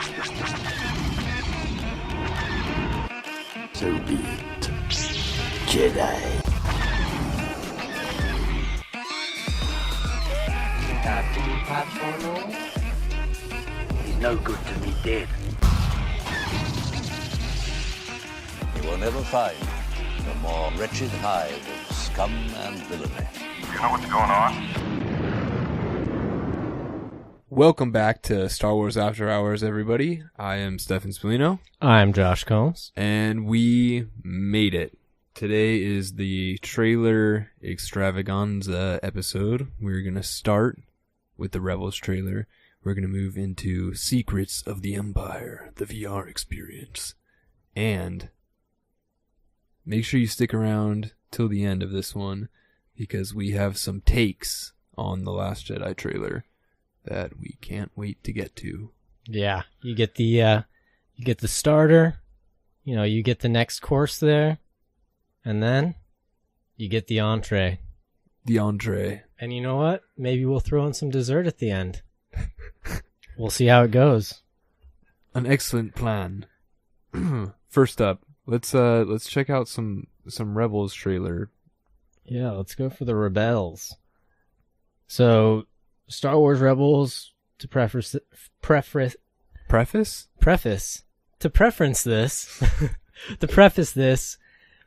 So be it, Jedi. He's no good to me dead. You will never find a more wretched hive of scum and villainy. You know what's going on? Welcome back to Star Wars After Hours, everybody. I am Stefan Spallino. I'm Josh Combs. And we made it. Today is the trailer extravaganza episode. We're going to start with the Rebels trailer. We're going to move into Secrets of the Empire, the VR experience. And make sure you stick around till the end of this one, because we have some takes on The Last Jedi trailer that we can't wait to get to. Yeah, you get the starter, you get the next course there, and then you get the entree. The entree. And you know what? Maybe we'll throw in some dessert at the end. We'll see how it goes. An excellent plan. First up, let's check out some Rebels trailer. Yeah, let's go for the Rebels. So, Star Wars Rebels, to preference this,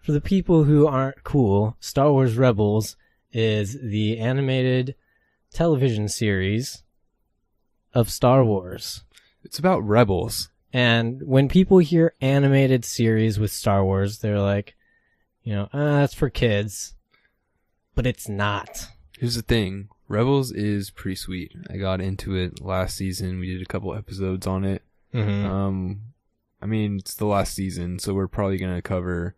for the people who aren't cool, Star Wars Rebels is the animated television series of Star Wars. It's about rebels. And when people hear animated series with Star Wars, they're like, that's for kids. But it's not. Here's the thing. Rebels is pretty sweet. I got into it last season. We did a couple episodes on it. Mm-hmm. It's the last season, so we're probably going to cover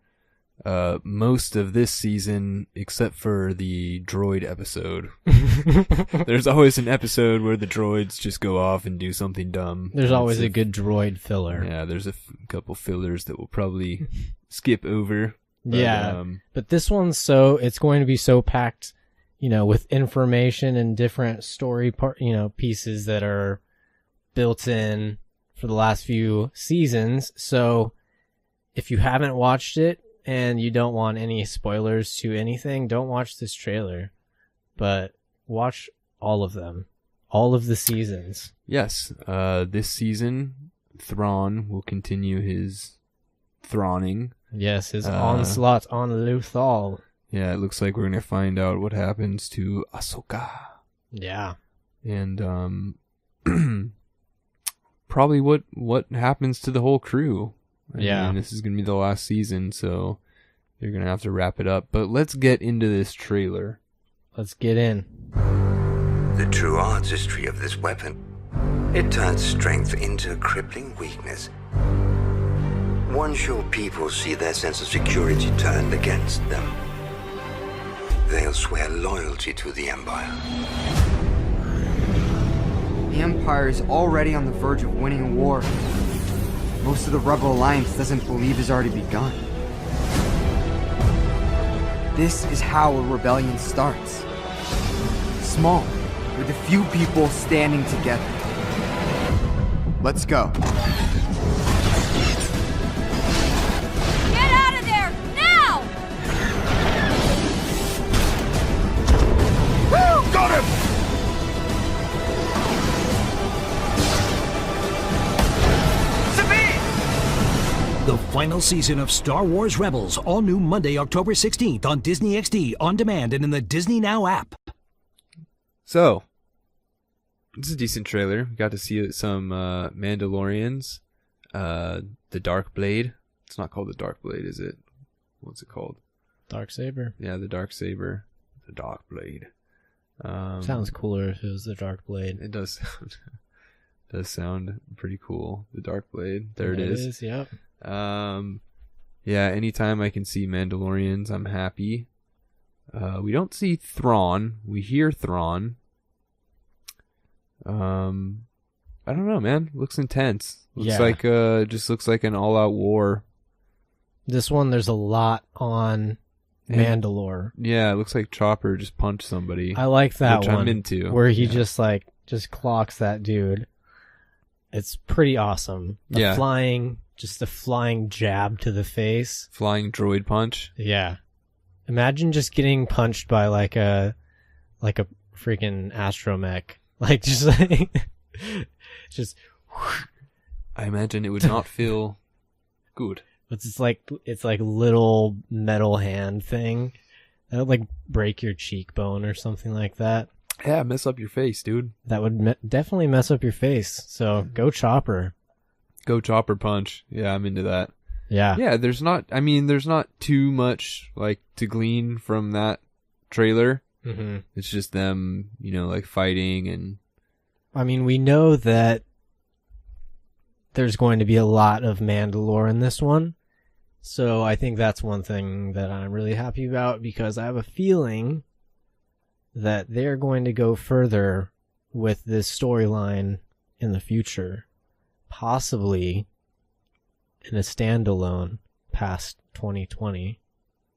most of this season except for the droid episode. There's always an episode where the droids just go off and do something dumb. There's always a good droid filler. Yeah, there's a couple fillers that we'll probably skip over. But, but this one's it's going to be so packed, with information and different story pieces that are built in for the last few seasons. So if you haven't watched it and you don't want any spoilers to anything, don't watch this trailer, but watch all of them, all of the seasons. Yes. This season, Thrawn will continue his thrawning. Yes, his onslaught on Luthor. Yeah, it looks like we're going to find out what happens to Ahsoka. Yeah. And probably what happens to the whole crew. I mean, this is going to be the last season, so they're going to have to wrap it up. But let's get into this trailer. Let's get in. The true artistry of this weapon. It turns strength into crippling weakness. Once your people see their sense of security turned against them, they'll swear loyalty to the Empire. The Empire is already on the verge of winning a war. Most of the Rebel Alliance doesn't believe it's already begun. This is how a rebellion starts. Small, with a few people standing together. Let's go. Get out of there, now! Woo! Got him! The final season of Star Wars Rebels, all new Monday, October 16th on Disney XD, on demand, and in the Disney Now app. So, it's a decent trailer. We got to see some Mandalorians. The Dark Blade. It's not called the Dark Blade, is it? What's it called? Darksaber. Yeah, the Darksaber. The Dark Blade. Sounds cooler if it was the Dark Blade. It does sound pretty cool. The Dark Blade. There it is. Yep. Yeah, anytime I can see Mandalorians, I'm happy. We don't see Thrawn. We hear Thrawn. I don't know, man. Looks intense. Looks like just looks like an all-out war. This one, there's a lot on Mandalore. Yeah, it looks like Chopper just punched somebody. I like that which one. I'm into. Where he just clocks that dude. it's pretty awesome. Yeah. Just a flying jab to the face. Flying droid punch. Yeah. Imagine just getting punched by like a freaking astromech. Like just I imagine it would not feel good. it's like little metal hand thing. That would like break your cheekbone or something like that. Yeah, mess up your face, dude. That would definitely mess up your face. So go Chopper. Go chopper punch. Yeah, I'm into that. Yeah. Yeah, there's not too much like to glean from that trailer. Mm-hmm. It's just them, like fighting and. I mean, we know that there's going to be a lot of Mandalore in this one. So I think that's one thing that I'm really happy about, because I have a feeling that they're going to go further with this storyline in the future. Possibly in a standalone past 2020,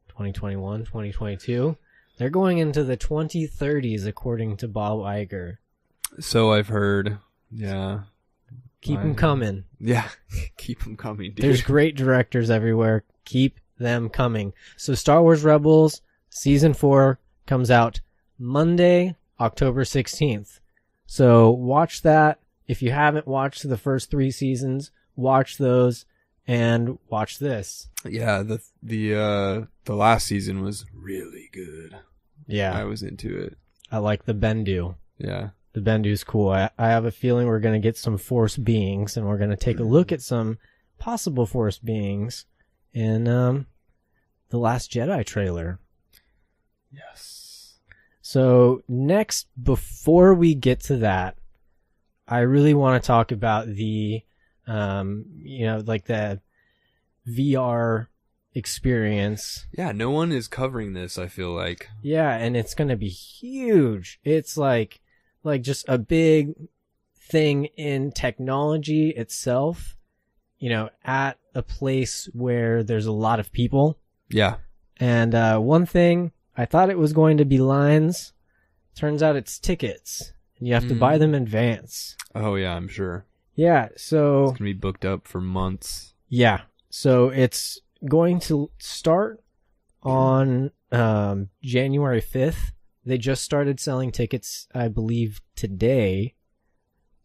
2021, 2022. They're going into the 2030s, according to Bob Iger. So I've heard. Yeah. Keep them coming. Yeah. Keep them coming, dude. There's great directors everywhere. Keep them coming. So Star Wars Rebels Season 4 comes out Monday, October 16th. So watch that. If you haven't watched the first 3 seasons, watch those and watch this. Yeah, the last season was really good. Yeah. I was into it. I like the Bendu. Yeah. The Bendu's cool. I have a feeling we're going to get some Force beings, and we're going to take a look at some possible Force beings in the Last Jedi trailer. Yes. So next, before we get to that, I really want to talk about the, like the VR experience. Yeah, no one is covering this, I feel like. Yeah, and it's going to be huge. It's like just a big thing in technology itself, at a place where there's a lot of people. Yeah. And one thing, I thought it was going to be lines. Turns out it's tickets. And you have to buy them in advance. Oh, yeah, I'm sure. Yeah, so... It's going to be booked up for months. Yeah, so it's going to start on January 5th. They just started selling tickets, I believe, today.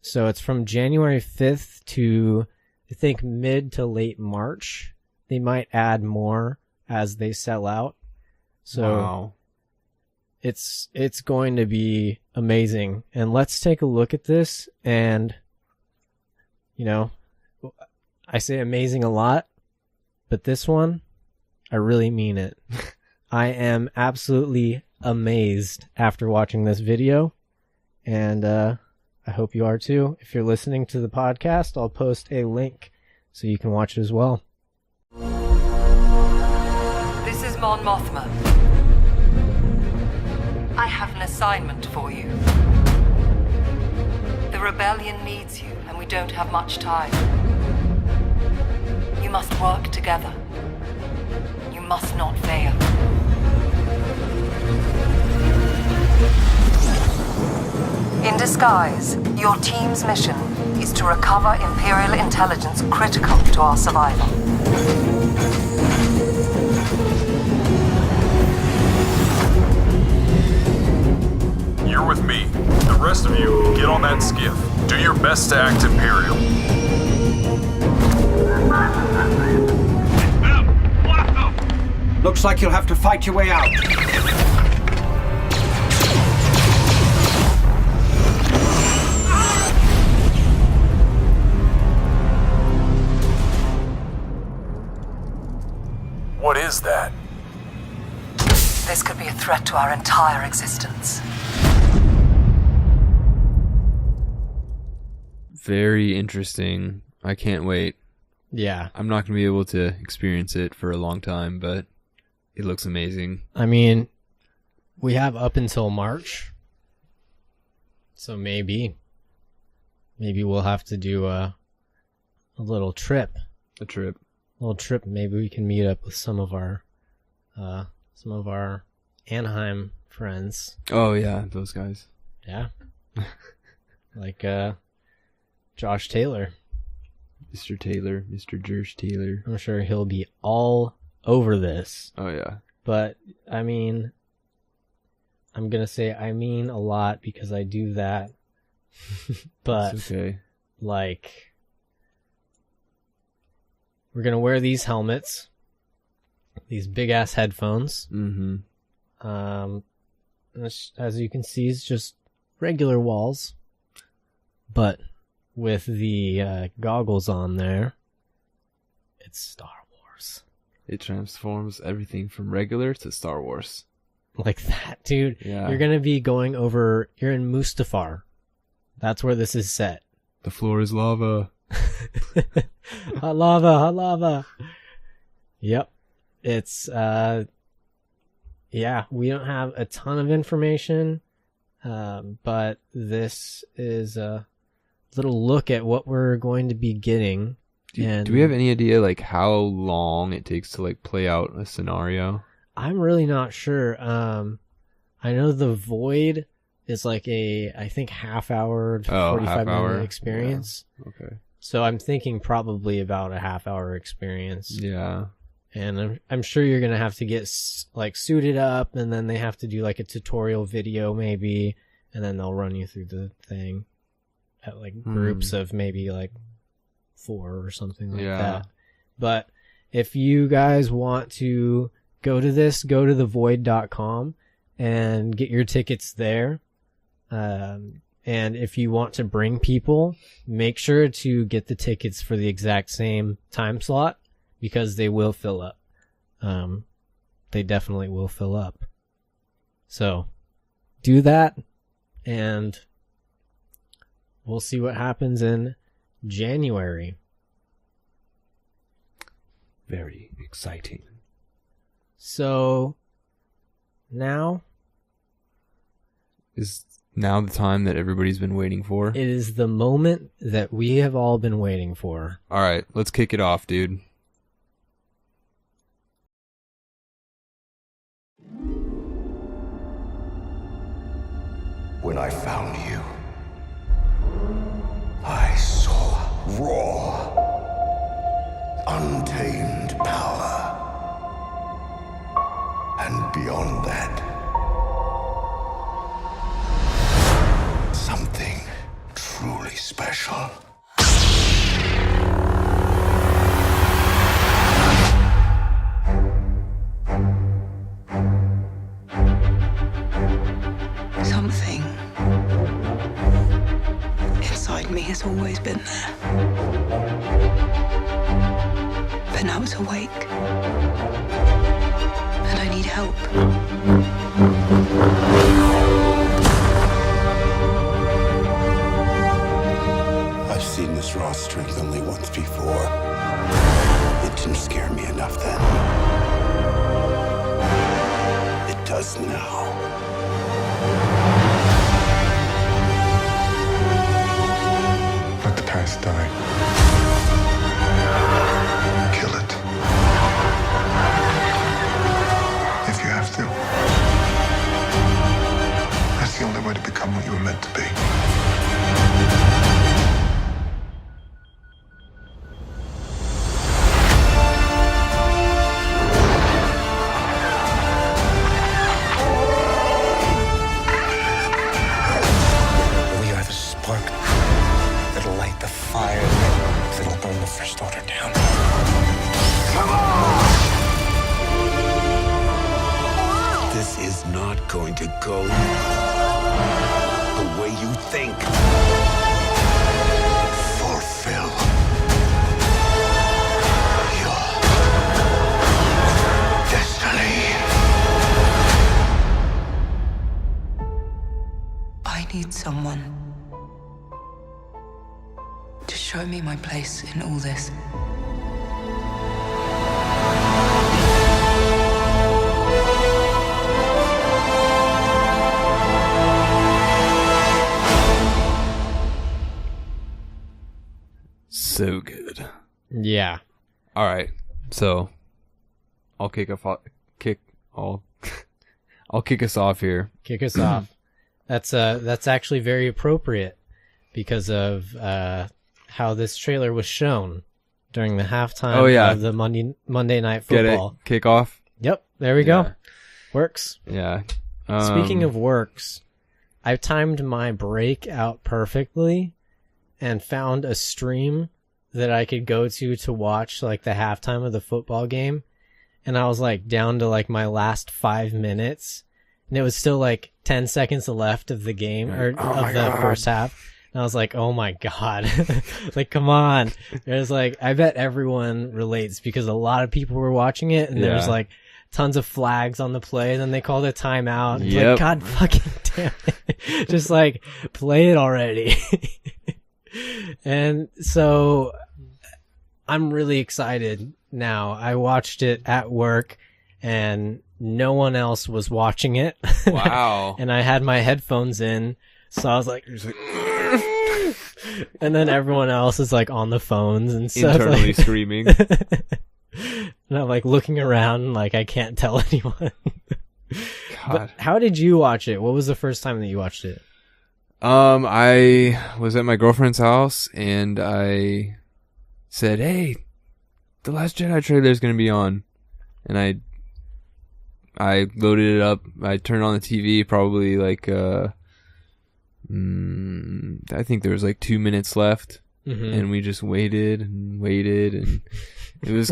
So it's from January 5th to, I think, mid to late March. They might add more as they sell out. So wow. It's going to be amazing. And let's take a look at this. And, I say amazing a lot, but this one, I really mean it. I am absolutely amazed after watching this video, and I hope you are too. If you're listening to the podcast, I'll post a link so you can watch it as well. This is Mon Mothma. I have an assignment for you. The rebellion needs you, and we don't have much time. You must work together. You must not fail. In disguise, your team's mission is to recover Imperial intelligence critical to our survival. You're with me. The rest of you, get on that skiff. Do your best to act Imperial. Looks like you'll have to fight your way out. What is that? This could be a threat to our entire existence. Very interesting. I can't wait. Yeah. I'm not going to be able to experience it for a long time, but it looks amazing. I mean, we have up until March. So maybe we'll have to do a little trip. A trip. Maybe we can meet up with some of our Anaheim friends. Oh yeah, those guys. Yeah. Like Josh Taylor. Mr. Taylor, Mr. Jersh Taylor. I'm sure he'll be all over this. Oh, yeah. But, I mean, I'm going to say I mean a lot because I do that. But, It's okay. like, we're going to wear these helmets, these big-ass headphones. Mm-hmm. As you can see, it's just regular walls. But with the goggles on there, it's Star Wars. It transforms everything from regular to Star Wars. Like that, dude. Yeah. You're going to be going over... You're in Mustafar. That's where this is set. The floor is lava. Hot lava, hot lava. Yep. It's, yeah, we don't have a ton of information, but this is a little look at what we're going to be getting. Do we have any idea, like, how long it takes to, like, play out a scenario? I'm really not sure. I know the Void is like I think half hour to 45-minute experience. Yeah. Okay. So I'm thinking probably about a half-hour experience. Yeah. And I'm sure you're going to have to get, like, suited up, and then they have to do, like, a tutorial video maybe, and then they'll run you through the thing at, like, groups of maybe, like, 4 or something like that. But if you guys want to go to this, go to thevoid.com and get your tickets there. And if you want to bring people, make sure to get the tickets for the exact same time slot, because they will fill up. They definitely will fill up. So, do that, and we'll see what happens in January. Very exciting. So, now... Is now the time that everybody's been waiting for? It is the moment that we have all been waiting for. All right, let's kick it off, dude. When I found you, I saw raw, untamed power. And beyond that, something truly special. Something inside me has always been there. But now it's awake. And I need help. I've seen this raw strength only once before. It didn't scare me enough then. It does now. Let the past die. Kill it. If you have to. That's the only way to become what you were meant to be. We are the spark that'll light the fire that'll burn the First Order down. Come on! This is not going to go the way you think. Fulfill your destiny. I need someone to show me my place in all this. So good. Yeah. All right. So I'll kick us off here. Kick us off. That's actually very appropriate because of how this trailer was shown during the halftime of the Monday Night Football. Get it? Kickoff? Yep, there we go. Works. Yeah. Speaking of works, I timed my break out perfectly and found a stream that I could go to watch like the halftime of the football game. And I was like down to like my last 5 minutes, and it was still like 10 seconds left of the game or of the first half. And I was like, oh my God, like, come on. There's like, I bet everyone relates because a lot of people were watching it, and there's like tons of flags on the play, and then they called a timeout. It's like, God fucking damn it. Just like, play it already. And so I'm really excited now. I watched it at work and no one else was watching it. Wow. And I had my headphones in, so I was like and then everyone else is like on the phones and stuff, internally like, screaming. And I'm like looking around like I can't tell anyone. But how did you watch it? What was the first time that you watched it? I was at my girlfriend's house and I said, "Hey, the Last Jedi trailer is going to be on." And I loaded it up. I turned on the TV probably like, I think there was like 2 minutes left, and we just waited and waited, and it was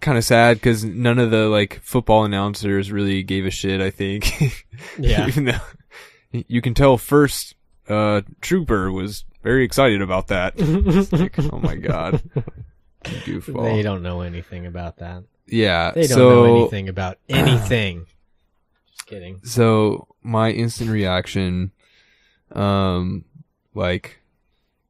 kind of sad because none of the like football announcers really gave a shit, I think. Yeah. Even though you can tell first Trooper was very excited about that. It's like, oh my God. Goofball. They don't know anything about that. Yeah. They don't know anything about anything. Just kidding. So my instant reaction, like,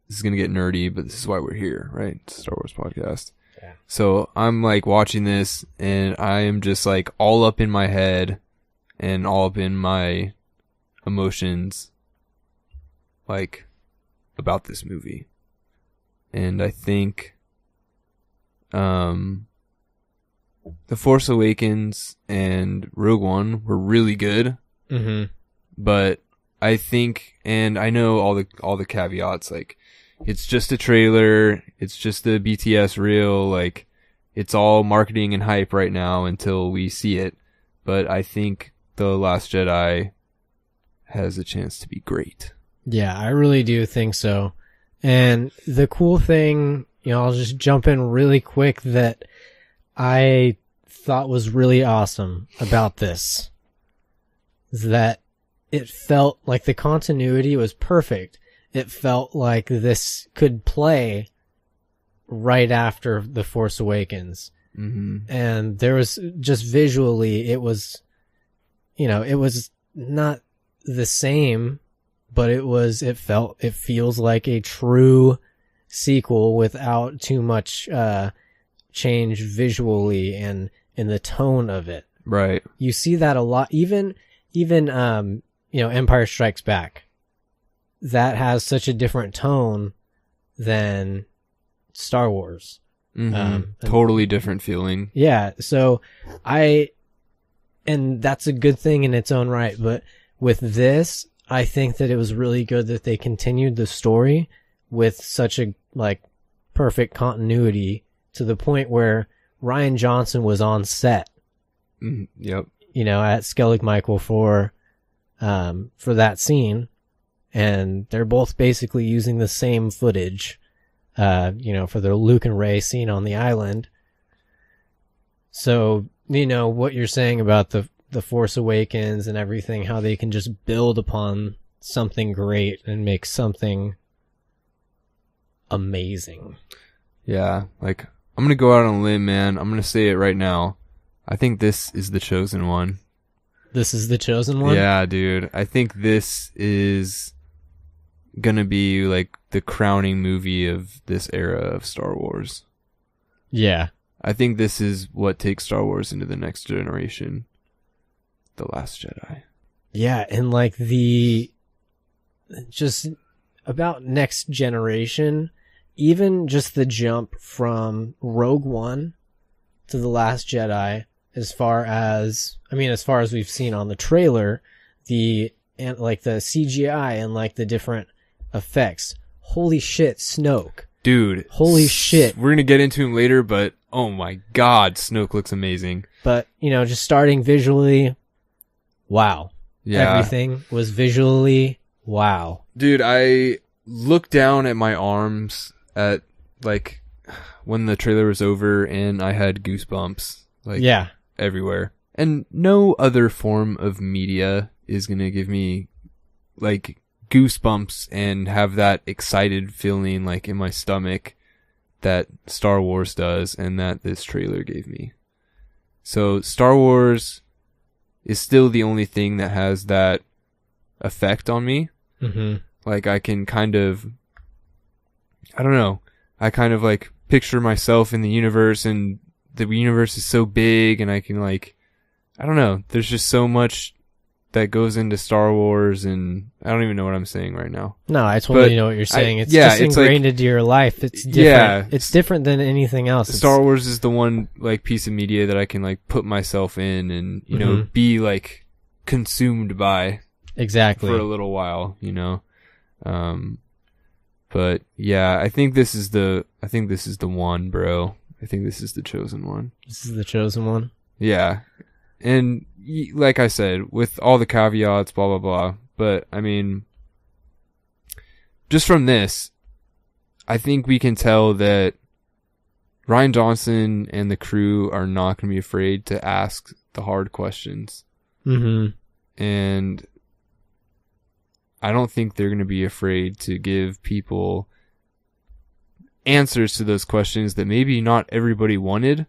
this is going to get nerdy, but this is why we're here, right? It's a Star Wars podcast. Yeah. So I'm like watching this and I am just like all up in my head and all up in my emotions, like, about this movie. And I think, The Force Awakens and Rogue One were really good. But I think, and I know all the caveats, like, it's just a trailer, it's just the BTS reel, like, it's all marketing and hype right now until we see it. But I think The Last Jedi has a chance to be great. Yeah, I really do think so. And the cool thing, I'll just jump in really quick, that I thought was really awesome about this is that it felt like the continuity was perfect. It felt like this could play right after The Force Awakens. And there was just visually, it was, it was not the same, but it feels like a true sequel without too much change visually and in the tone of it. Right. You see that a lot. Even Empire Strikes Back, that has such a different tone than Star Wars. Totally different feeling. Yeah. So and that's a good thing in its own right. But with this, I think that it was really good that they continued the story with such a perfect continuity to the point where Rian Johnson was on set. Yep. At Skellig Michael for that scene, and they're both basically using the same footage, for the Luke and Rey scene on the island. So, what you're saying about the Force Awakens and everything, how they can just build upon something great and make something amazing. Yeah, like, I'm gonna go out on a limb, man. I'm gonna say it right now. I think this is the chosen one. This is the chosen one? Yeah, dude. I think this is gonna be like the crowning movie of this era of Star Wars. Yeah. I think this is what takes Star Wars into the next generation. The Last Jedi. Yeah, and just about next generation, even just the jump from Rogue One to The Last Jedi, as far as we've seen on the trailer, the CGI and the different effects. Holy shit, Snoke. Dude. Holy shit. We're going to get into him later, but oh my god, Snoke looks amazing. But, just starting visually, wow. Yeah. Everything was visually wow. Dude, I looked down at my arms at, like, when the trailer was over, and I had goosebumps. Like, yeah. Everywhere. And no other form of media is going to give me, like, goosebumps and have that excited feeling, like, in my stomach that Star Wars does and that this trailer gave me. So Star Wars is still the only thing that has that effect on me. Mm-hmm. Like, I can kind of, I don't know, I kind of, like, picture myself in the universe, and the universe is so big, and I can, like, I don't know, there's just so much that goes into Star Wars, and I don't even know what I'm saying right now. No, I totally know what you're saying. It's just ingrained into your life. It's different. Yeah, it's different than anything else. Star Wars is the one, like, piece of media that I can, like, put myself in and, be, like, consumed by. Exactly. For a little while, But yeah, I think this is the one, bro. I think this is the chosen one. This is the chosen one? Yeah. And like I said, with all the caveats, blah, blah, blah. But, I mean, just from this, I think we can tell that Rian Johnson and the crew are not going to be afraid to ask the hard questions. Mm-hmm. And I don't think they're going to be afraid to give people answers to those questions that maybe not everybody wanted,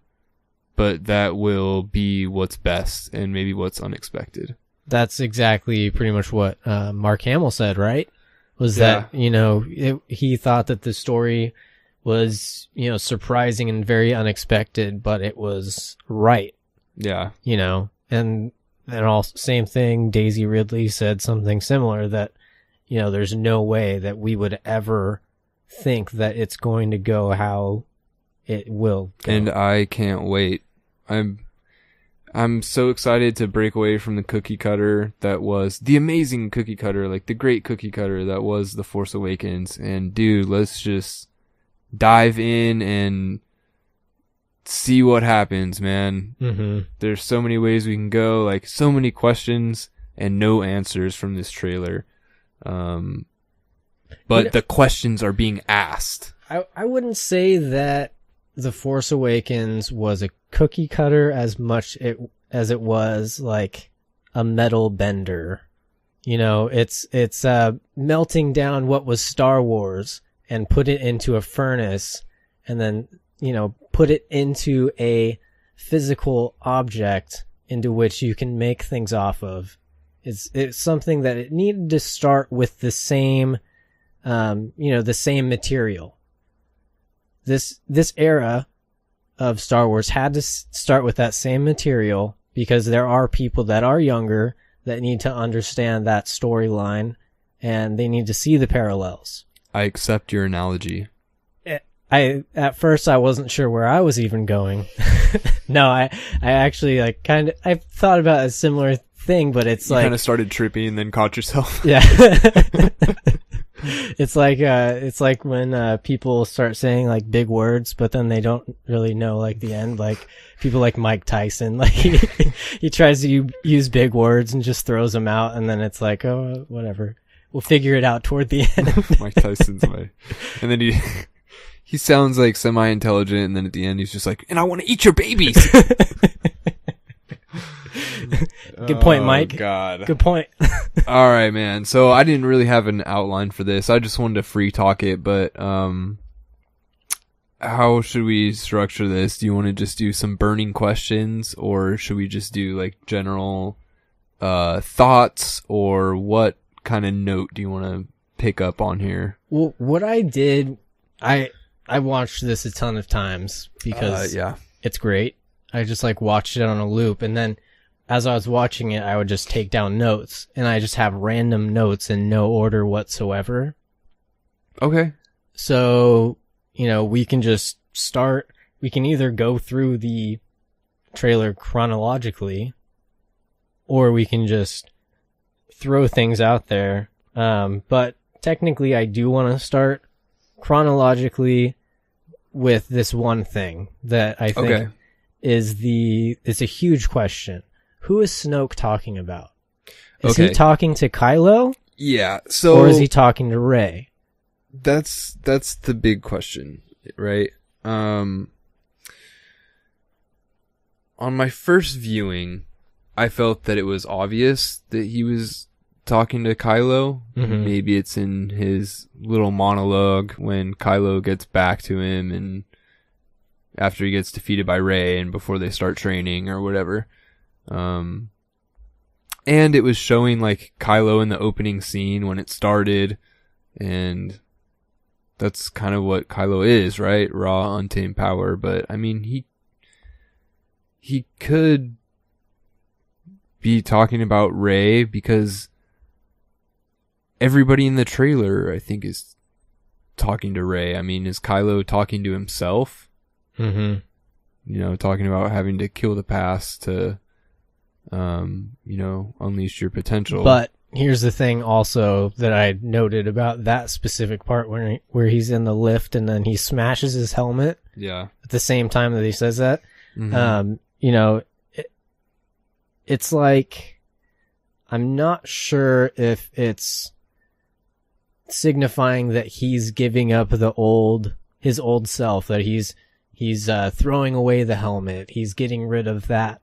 but that will be what's best and maybe what's unexpected. That's exactly pretty much what Mark Hamill said, right? Was that, he thought that the story was, surprising and very unexpected, but it was right. Yeah. And all same thing, Daisy Ridley said something similar, that, there's no way that we would ever think that it's going to go how it will go. And I can't wait. I'm so excited to break away from the cookie cutter that was the amazing cookie cutter, like the great cookie cutter that was The Force Awakens. And dude, let's just dive in and see what happens, man. Mm-hmm. There's so many ways we can go, like so many questions and no answers from this trailer. But the questions are being asked. I wouldn't say that The Force Awakens was a cookie cutter as much as it was like a metal bender. It's melting down what was Star Wars and put it into a furnace, and then, put it into a physical object into which you can make things off of. It's something that it needed to start with the same, the same material. This era of Star Wars had to start with that same material, because there are people that are younger that need to understand that storyline, and they need to see the parallels. I accept your analogy. At first I wasn't sure where I was even going. No, I actually I thought about a similar thing, but it's you like kind of started tripping and then caught yourself. Yeah. It's like when people start saying like big words, but then they don't really know like the end. Like people like Mike Tyson, like he tries to use big words and just throws them out, and then it's like, oh, whatever, we'll figure it out toward the end. Mike Tyson's way, and then he sounds like semi-intelligent, and then at the end he's just like, and I want to eat your babies. Good point, Mike. God. Good point. All right, man. So I didn't really have an outline for this. I just wanted to free talk it, but how should we structure this? Do you want to just do some burning questions, or should we just do like general thoughts, or what kind of note do you want to pick up on here? Well, what I did, I watched this a ton of times because it's great. I just like watched it on a loop, and then as I was watching it, I would just take down notes, and I just have random notes in no order whatsoever. Okay. So, we can just start. We can either go through the trailer chronologically, or we can just throw things out there. But technically, I do want to start chronologically with this one thing that I think Okay. is a huge question. Who is Snoke talking about? Is Okay. he talking to Kylo? Yeah. So Or is he talking to Rey? That's the big question, right? On my first viewing, I felt that it was obvious that he was talking to Kylo. Mhm. Maybe it's in his little monologue when Kylo gets back to him and after he gets defeated by Rey and before they start training or whatever. And it was showing like Kylo in the opening scene when it started, and that's kind of what Kylo is, right? Raw, untamed power. But I mean, he could be talking about Rey because everybody in the trailer, I think, is talking to Rey. I mean, is Kylo talking to himself? Mm-hmm. You know, talking about having to kill the past to, you know, unleash your potential. But here's the thing also that I noted about that specific part where he's in the lift and then he smashes his helmet. Yeah. At the same time that he says that. Mm-hmm. You know, it's like, I'm not sure if it's signifying that he's giving up his old self, that he's throwing away the helmet. He's getting rid of that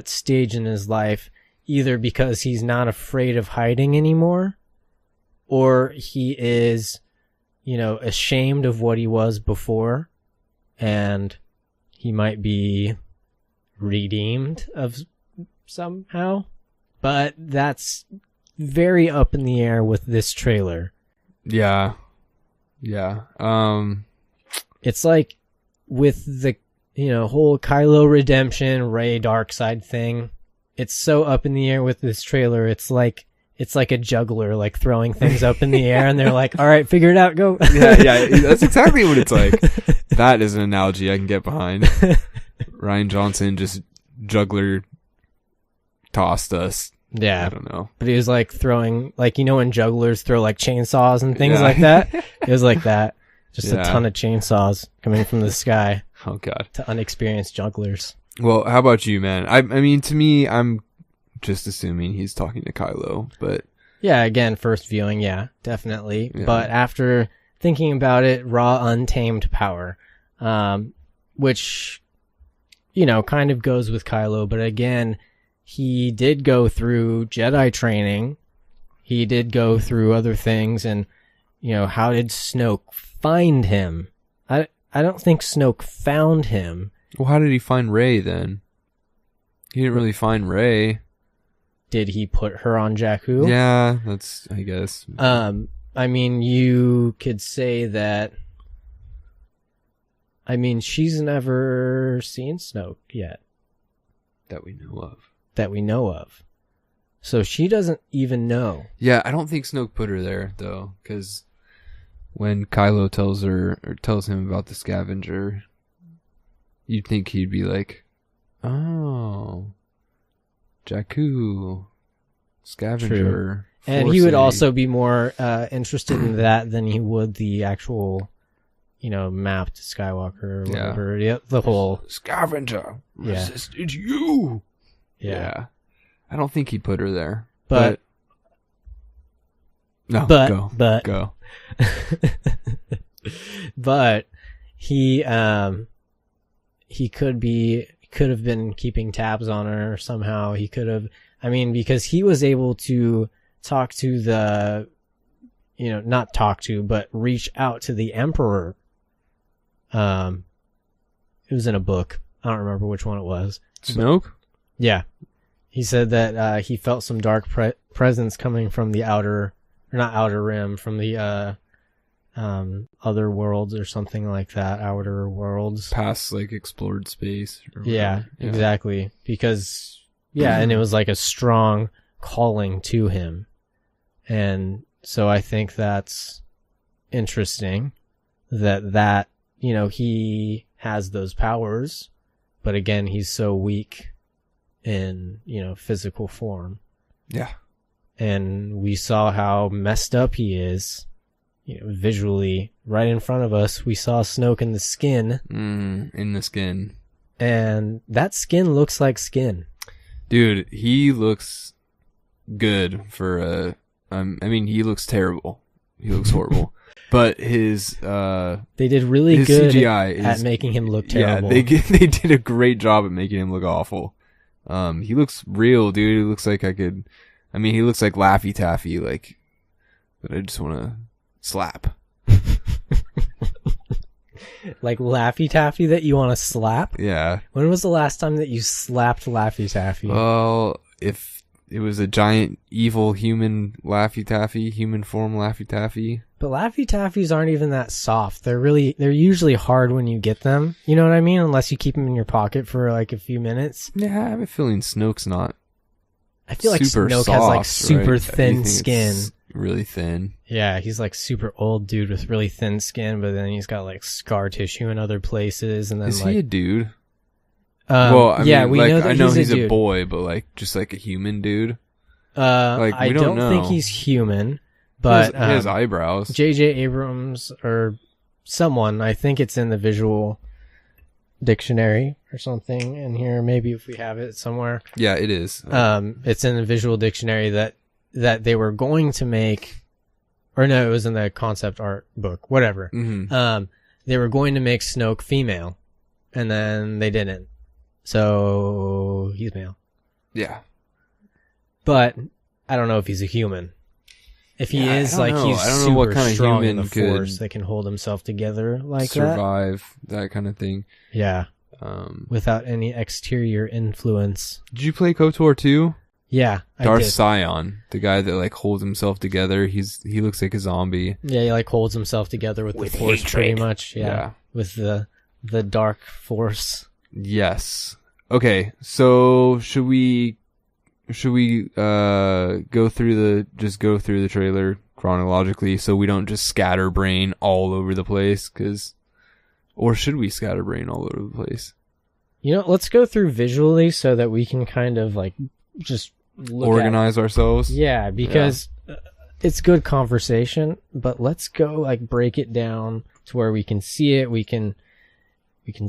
stage in his life, either because he's not afraid of hiding anymore, or he is, you know, ashamed of what he was before, and he might be redeemed of somehow. But that's very up in the air with this trailer. Yeah. Yeah. It's like with the, you know, whole Kylo redemption, Rey dark side thing. It's so up in the air with this trailer. It's like a juggler, like throwing things up in the air and they're like, all right, figure it out. Go. Yeah. That's exactly what it's like. That is an analogy I can get behind. Ryan Johnson just juggler tossed us. Yeah. I don't know. But he was like throwing, like, you know, when jugglers throw like chainsaws and things Yeah. like that. It was like that. Just Yeah. a ton of chainsaws coming from the sky. Oh God. To unexperienced jugglers. Well, how about you, man? I mean, to me, I'm just assuming he's talking to Kylo, but Yeah, again, first viewing, yeah, definitely. Yeah. But after thinking about it, raw, untamed power, which, you know, kind of goes with Kylo, but again, he did go through Jedi training. He did go through other things, and, you know, how did Snoke find him? I don't think Snoke found him. Well, how did he find Rey then? He didn't really find Rey. Did he put her on Jakku? Yeah, that's, I guess. I mean, you could say that. I mean, she's never seen Snoke yet. That we know of. That we know of. So she doesn't even know. Yeah, I don't think Snoke put her there, though, because when Kylo tells him about the scavenger, you'd think he'd be like, oh, Jakku, scavenger. And he would also be more interested in that than he would the actual, you know, map to Skywalker or whatever. Yeah, the whole scavenger Yeah. resisted you. Yeah. I don't think he put her there. But no, but go. but Go. but he could have been keeping tabs on her somehow. He could have, I mean, because he was able to talk to the, you know, not talk to, but reach out to the Emperor. It was in a book. I don't remember which one it was. Snoke? Yeah. He said that he felt some dark presence coming from the outer, or not outer rim, from the other worlds or something like that. Outer worlds. Past, like, explored space. Or Yeah, whatever. exactly. Because, yeah, and it was like a strong calling to him. And so I think that's interesting that, you know, he has those powers, but again, he's so weak in, you know, physical form. Yeah. And we saw how messed up he is visually right in front of us, we saw Snoke in the skin. In the skin. And that skin looks like skin. Dude, he looks good for he looks terrible. He looks horrible. But his they did really good CGI at making him look terrible. Yeah, they did a great job at making him look awful. He looks real, dude. He looks like he looks like Laffy Taffy, like that I just want to slap. Like Laffy Taffy that you want to slap? Yeah. When was the last time that you slapped Laffy Taffy? Well, if it was a giant evil human Laffy Taffy, human form Laffy Taffy. But Laffy Taffies aren't even that soft. They're usually hard when you get them. You know what I mean? Unless you keep them in your pocket for like a few minutes. Yeah, I have a feeling Snoke's not. I feel like super Snoke soft, has like super right? thin skin. Really thin. Yeah, he's like super old dude with really thin skin, but then he's got like scar tissue in other places. And then is he a dude? Well, I mean, we know that I know he's a a boy, but like just like a human dude. I don't think he's human, but he has eyebrows. J.J. Abrams or someone, I think it's in the visual dictionary or something in here. Maybe if we have it somewhere. Yeah, it is. It's in the visual dictionary that they were going to make, or no, it was in the concept art book, whatever. Mm-hmm. They were going to make Snoke female, and then they didn't. So he's male. Yeah. But I don't know if he's a human. If he is, like, he's super strong in the Force that can hold himself together like survive that kind of thing. Yeah. Without any exterior influence. Did you play KOTOR 2? Yeah, Darth I did. Sion, the guy that like holds himself together. He looks like a zombie. Yeah, he like holds himself together with the Force hatred. pretty much. Yeah. With the dark Force. Yes. Okay, so should we go through the trailer chronologically so we don't just scatterbrain all over the place? Or should we scatterbrain all over the place? Let's go through visually so that we can kind of like just organize ourselves. Yeah, because it's good conversation, but let's go like break it down to where we can see it, we can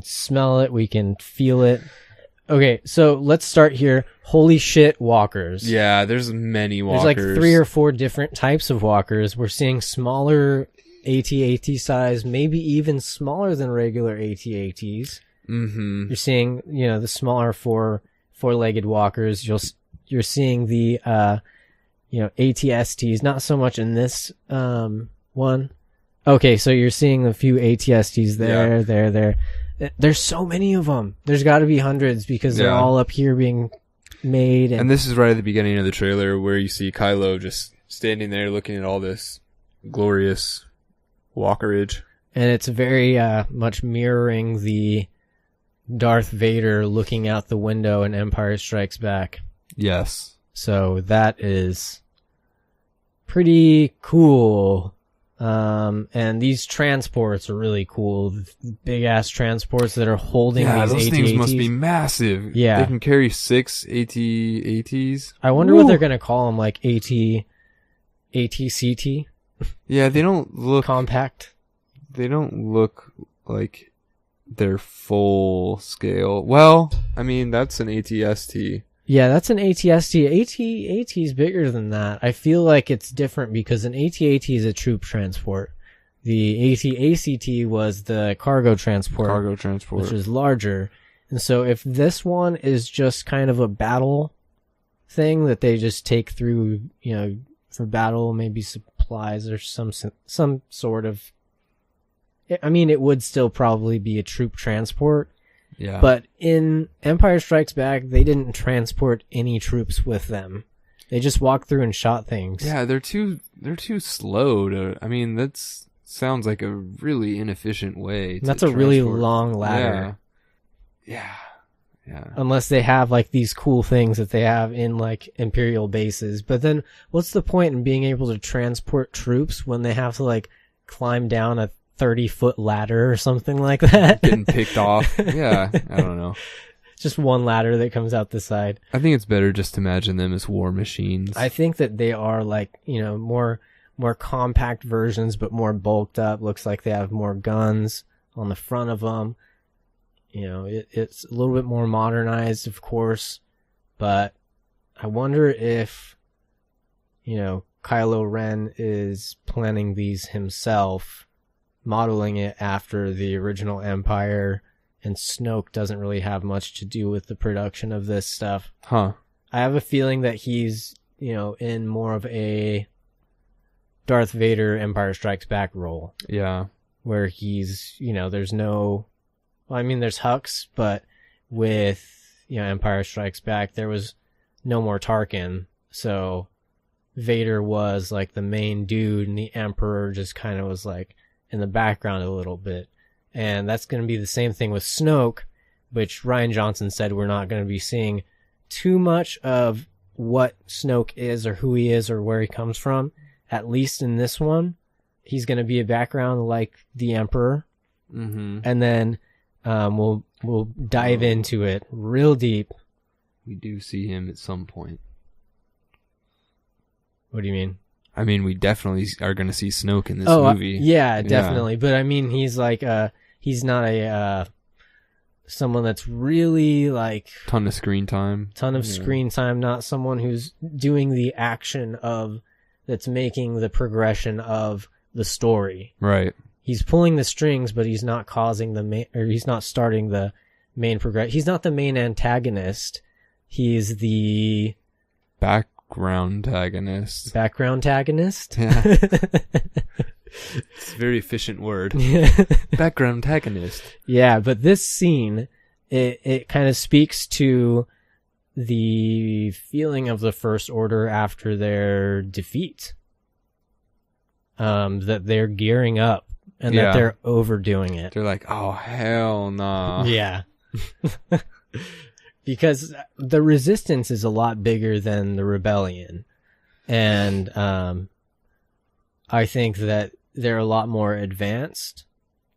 smell it, we can feel it. Okay, so let's start here. Holy shit, walkers. Yeah, there's many walkers. There's like 3 or 4 different types of walkers. We're seeing smaller AT-AT size, maybe even smaller than regular AT-ATs. Mm-hmm. You're seeing, the smaller four-legged walkers. You're seeing the, AT-STs, not so much in this, one. Okay, so you're seeing a few AT-STs there, there. There's so many of them. There's got to be hundreds because they're all up here being made. And this is right at the beginning of the trailer where you see Kylo just standing there looking at all this glorious walkerage. And it's very much mirroring the Darth Vader looking out the window in Empire Strikes Back. Yes. So that is pretty cool. And these transports are really cool. Big ass transports that are holding these those AT-ATs. things must be massive. Yeah. They can carry 6 AT-ATs. I wonder what they're gonna call them, like AT-CT? Yeah, they don't look compact. They don't look like they're full scale. Well, I mean, that's an AT-ST. Yeah, that's an AT-ST. AT is bigger than that. I feel like it's different because an AT-AT is a troop transport. The AT-ACT was the cargo transport. Which is larger. And so if this one is just kind of a battle thing that they just take through, for battle, maybe supplies or some sort of... I mean, it would still probably be a troop transport. Yeah. But in Empire Strikes Back, they didn't transport any troops with them. They just walked through and shot things. Yeah, they're too slow to... I mean, that sounds like a really inefficient way to That's a really long ladder. Yeah. Unless they have like these cool things that they have in like Imperial bases. But then what's the point in being able to transport troops when they have to like climb down a 30-foot ladder or something like that? Getting picked off. Yeah, I don't know. Just one ladder that comes out the side. I think it's better just to imagine them as war machines. I think that they are like, more more compact versions, but more bulked up. Looks like they have more guns on the front of them. You know, it's a little bit more modernized, of course, but I wonder if, you know, Kylo Ren is planning these himself, modeling it after the original Empire, and Snoke doesn't really have much to do with the production of this stuff. Huh. I have a feeling that he's, you know, in more of a Darth Vader Empire Strikes Back role. Yeah. Where he's, you know, there's no, well, I mean, there's Hux, but with, you know, Empire Strikes Back, there was no more Tarkin. So Vader was like the main dude, and the Emperor just kind of was like in the background a little bit. And that's going to be the same thing with Snoke, which Rian Johnson said we're not going to be seeing too much of what Snoke is or who he is or where he comes from, at least in this one. He's going to be a background like the Emperor. Mm-hmm. And then we'll dive into it real deep. We do see him at some point. What do you mean? I mean, we definitely are going to see Snoke in this movie. movie. Yeah, definitely. Yeah. But I mean, he's like, he's not a someone that's really like ton of screen time. Screen time. Not someone who's doing the action of that's making the progression of the story. Right. He's pulling the strings, but he's not causing the main, or he's not starting the main progression. He's not the main antagonist. He's the background antagonist. Background antagonist? Yeah. It's a very efficient word. Background antagonist. Yeah, but this scene, it kind of speaks to the feeling of the First Order after their defeat. That they're gearing up and that they're overdoing it. They're like, oh, hell nah. Yeah. Because the resistance is a lot bigger than the rebellion. And I think that they're a lot more advanced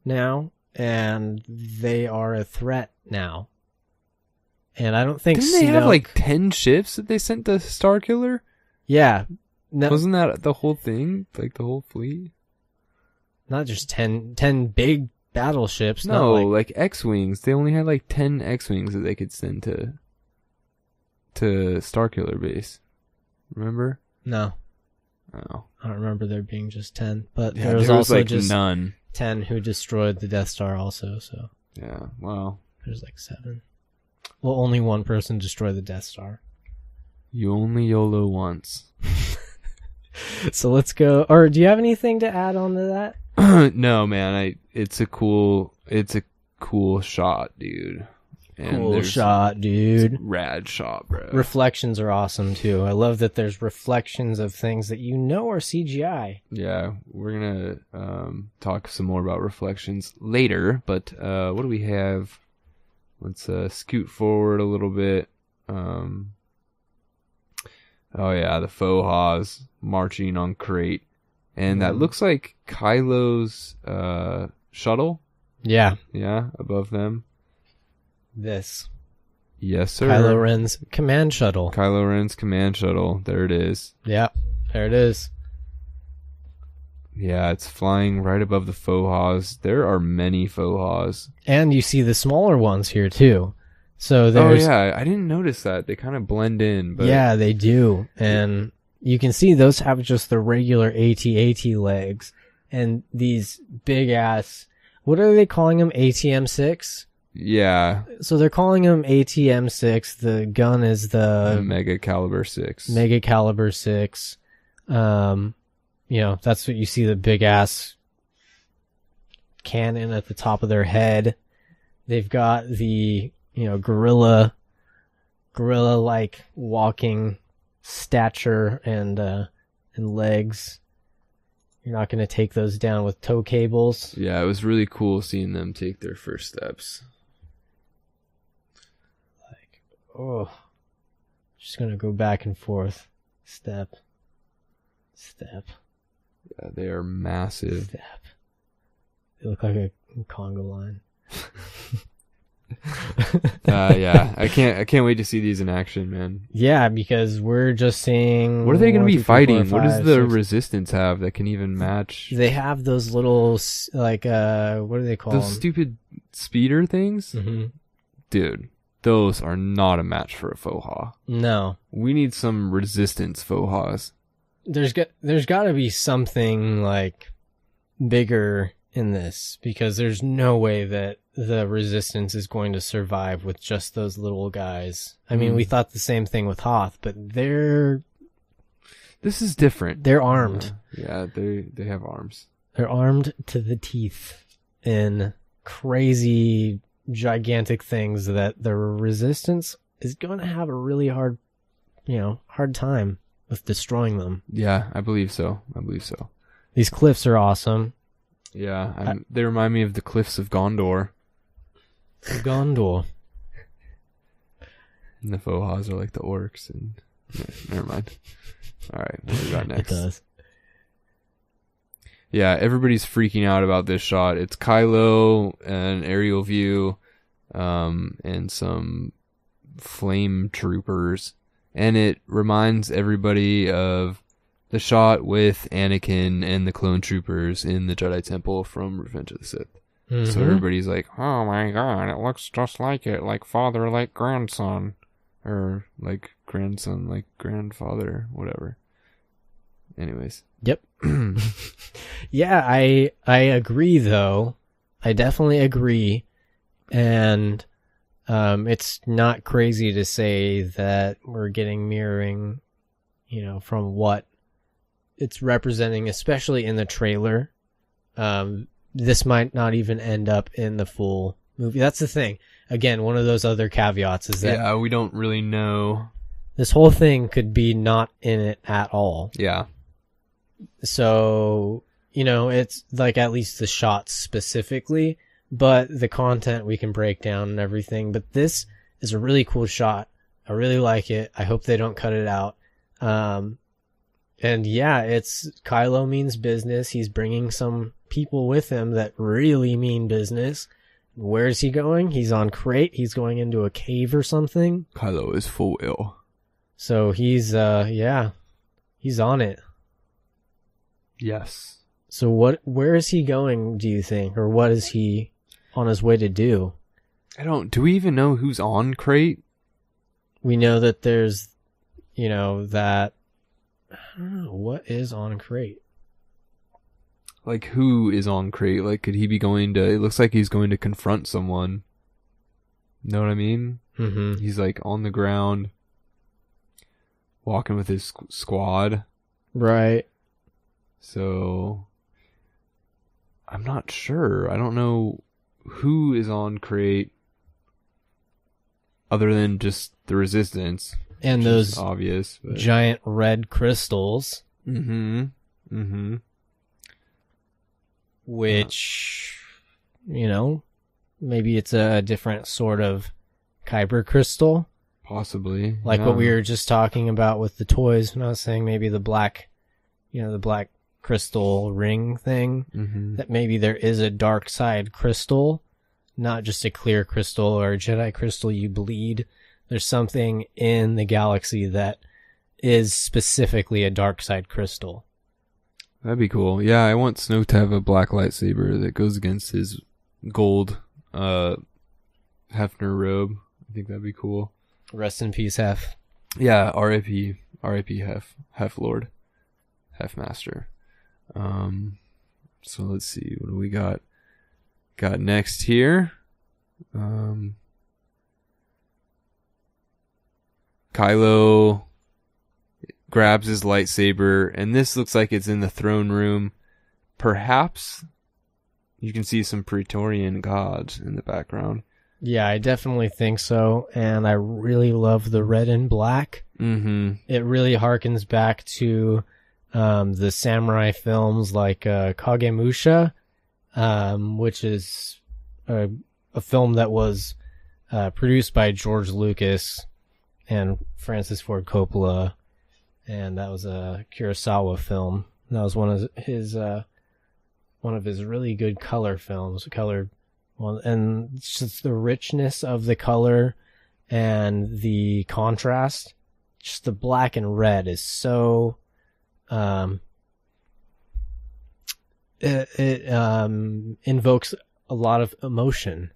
now, and they are a threat now. And I don't think Didn't they have like 10 ships that they sent to Starkiller? Yeah. No, wasn't that the whole thing? Like the whole fleet? Not just 10 big battleships. No, like X-Wings. They only had like 10 X-Wings that they could send to Starkiller base. Remember? No. Oh. I don't remember there being just 10. But yeah, there was also like just none. 10 who destroyed the Death Star also, so. Yeah, well. There's like 7. Well, only one person destroyed the Death Star. You only YOLO once. So let's go. Or do you have anything to add on to that? No, man. It's a cool shot, dude. And cool shot, dude. Rad shot, bro. Reflections are awesome too. I love that there's reflections of things that you know are CGI. Yeah, we're gonna talk some more about reflections later. But what do we have? Let's scoot forward a little bit. Oh yeah, the Faux marching on Crate, and that looks like Kylo's shuttle. Yeah, above them. This. Yes, sir. Kylo Ren's command shuttle. There it is. Yeah, there it is. Yeah, it's flying right above the Faux. There are many Faux. And you see the smaller ones here too. So there's... Oh yeah, I didn't notice that. They kind of blend in. But... Yeah, they do. And you can see those have just the regular AT-AT legs. And these big ass... What are they calling them? ATM-6? Yeah. So they're calling them ATM-6. The gun is the... Mega Caliber 6. Mega Caliber 6. You know, that's what you see, the big ass cannon at the top of their head. They've got the, you know, gorilla like walking stature and legs. You're not going to take those down with tow cables. Yeah, it was really cool seeing them take their first steps. Like, oh, just going to go back and forth. Step. Yeah, they are massive. Step. They look like a conga line. Yeah, I can't wait to see these in action, man. Yeah, because we're just seeing. What are they going to be 1, 2, 3, 4, fighting? 5, What does the 6. Resistance have that can even match? They have those little like what do they call Those them? stupid speeder things? Mm-hmm. Dude, those are not a match for a Foha. No. We need some Resistance Fohas. There's got to be something like bigger in this, because there's no way that the Resistance is going to survive with just those little guys. I mean, we thought the same thing with Hoth, but this is different. They're armed. Yeah, they have arms. They're armed to the teeth in crazy, gigantic things that the Resistance is going to have a really hard time with destroying them. Yeah, I believe so. These cliffs are awesome. Yeah, they remind me of the cliffs of Gondor. Gondor. And the Fohas are like the orcs, and never mind. All right, what do we got next? It does. Yeah, everybody's freaking out about this shot. It's Kylo, an aerial view, and some flame troopers, and it reminds everybody of the shot with Anakin and the clone troopers in the Jedi Temple from Revenge of the Sith. Mm-hmm. So everybody's like, oh my god, it looks just like it, like father, like grandson. Or like grandson, like grandfather, whatever. Anyways. Yep. Yeah, I agree though. I definitely agree. And it's not crazy to say that we're getting mirroring, from what it's representing, especially in the trailer. This might not even end up in the full movie. That's the thing. Again, one of those other caveats is that we don't really know. This whole thing could be not in it at all. Yeah. So, it's like at least the shots specifically, but the content we can break down and everything. But this is a really cool shot. I really like it. I hope they don't cut it out. And yeah, it's Kylo means business. He's bringing some people with him that really mean business. Where is he going? He's on Crate. He's going into a cave or something. Kylo is full ill. So he's he's on it. Yes. So where is he going, do you think? Or what is he on his way to do? Do we even know who's on Crate? We know that there's, that, I don't know, what is on Crate? Like, who is on Crate? Like, could he be going to... It looks like he's going to confront someone. Know what I mean? Mm-hmm. He's, like, on the ground, walking with his squad. Right. So, I'm not sure. I don't know who is on Crate other than just the Resistance. And those obvious, giant red crystals. Mm-hmm. Mm-hmm. Which, maybe it's a different sort of Kyber crystal. Possibly. Like what we were just talking about with the toys. When I was saying maybe the black, the black crystal ring thing. Mm-hmm. That maybe there is a dark side crystal, not just a clear crystal or a Jedi crystal you bleed. There's something in the galaxy that is specifically a dark side crystal. That'd be cool. Yeah, I want Snoke to have a black lightsaber that goes against his gold Hefner robe. I think that'd be cool. Rest in peace, Hef. Yeah, R.I.P. Hef Lord. Hef Master. So let's see, what do we got next here? Kylo grabs his lightsaber, and this looks like it's in the throne room. Perhaps you can see some Praetorian gods in the background. Yeah, I definitely think so, and I really love the red and black. Mm-hmm. It really harkens back to the samurai films like Kagemusha, which is a film that was produced by George Lucas and Francis Ford Coppola, and that was a Kurosawa film. That was one of his really good color films, Well, and it's just the richness of the color and the contrast, just the black and red is so, it invokes a lot of emotion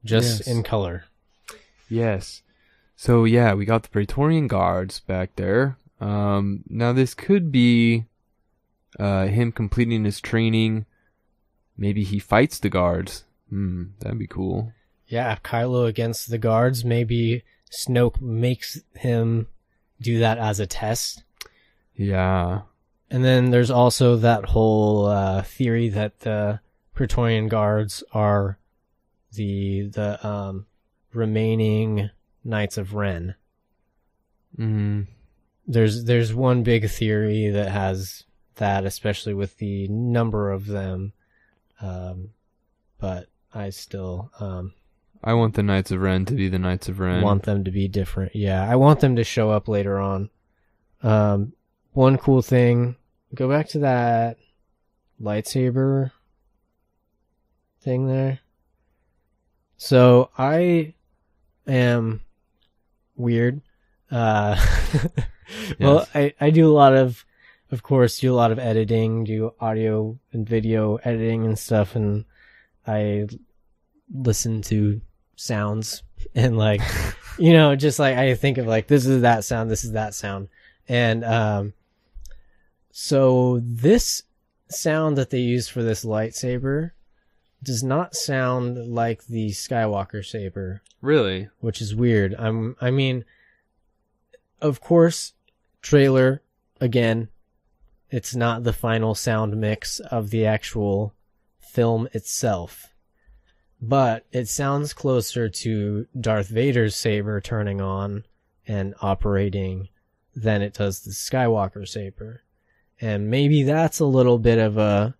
just Yes. in color. Yes. So yeah, we got the Praetorian Guards back there. Now this could be him completing his training. Maybe he fights the guards. That'd be cool. Yeah, Kylo against the guards. Maybe Snoke makes him do that as a test. Yeah. And then there's also that whole theory that the Praetorian Guards are the remaining Knights of Ren. Mm-hmm. There's one big theory that has that, especially with the number of them. But I still I want the Knights of Ren to be the Knights of Ren. want them to be different. Yeah, I want them to show up later on. One cool thing, go back to that lightsaber thing there. So I am weird. Well, I do a lot of course, do a lot of editing, do audio and video editing and stuff, and I listen to sounds and like, just like I think of like, this is that sound, this is that sound. And so this sound that they use for this lightsaber does not sound like the Skywalker saber. Really? Which is weird. I mean, of course, trailer, again, it's not the final sound mix of the actual film itself. But it sounds closer to Darth Vader's saber turning on and operating than it does the Skywalker saber. And maybe that's a little bit of an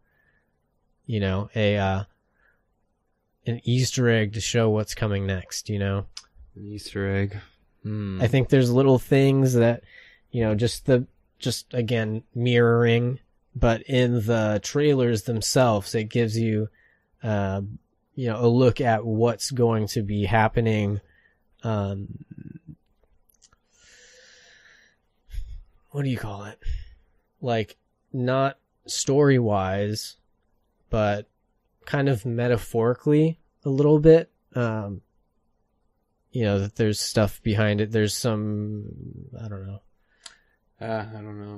Easter egg to show what's coming next, An Easter egg. I think there's little things that, just again, mirroring, but in the trailers themselves, it gives you, a look at what's going to be happening. What do you call it? Like, not story-wise, but kind of metaphorically a little bit. That there's stuff behind it. There's some, I don't know.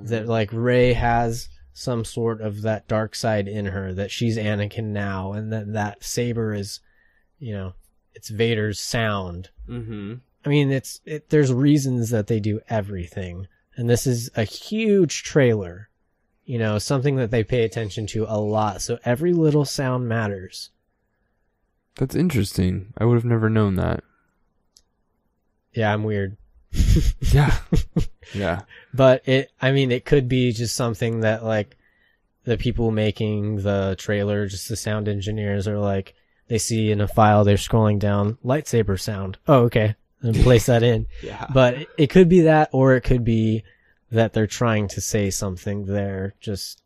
That like Rey has some sort of that dark side in her, that she's Anakin now, and that saber is, it's Vader's sound. Mm-hmm. I mean, there's reasons that they do everything, and this is a huge trailer, something that they pay attention to a lot. So every little sound matters. That's interesting. I would have never known that. Yeah, I'm weird. Yeah. Yeah. But it could be just something that like the people making the trailer, just the sound engineers, are like, they see in a file, they're scrolling down, lightsaber sound. Oh, okay. And place that in. Yeah. But it could be that, or it could be that they're trying to say something there. Just,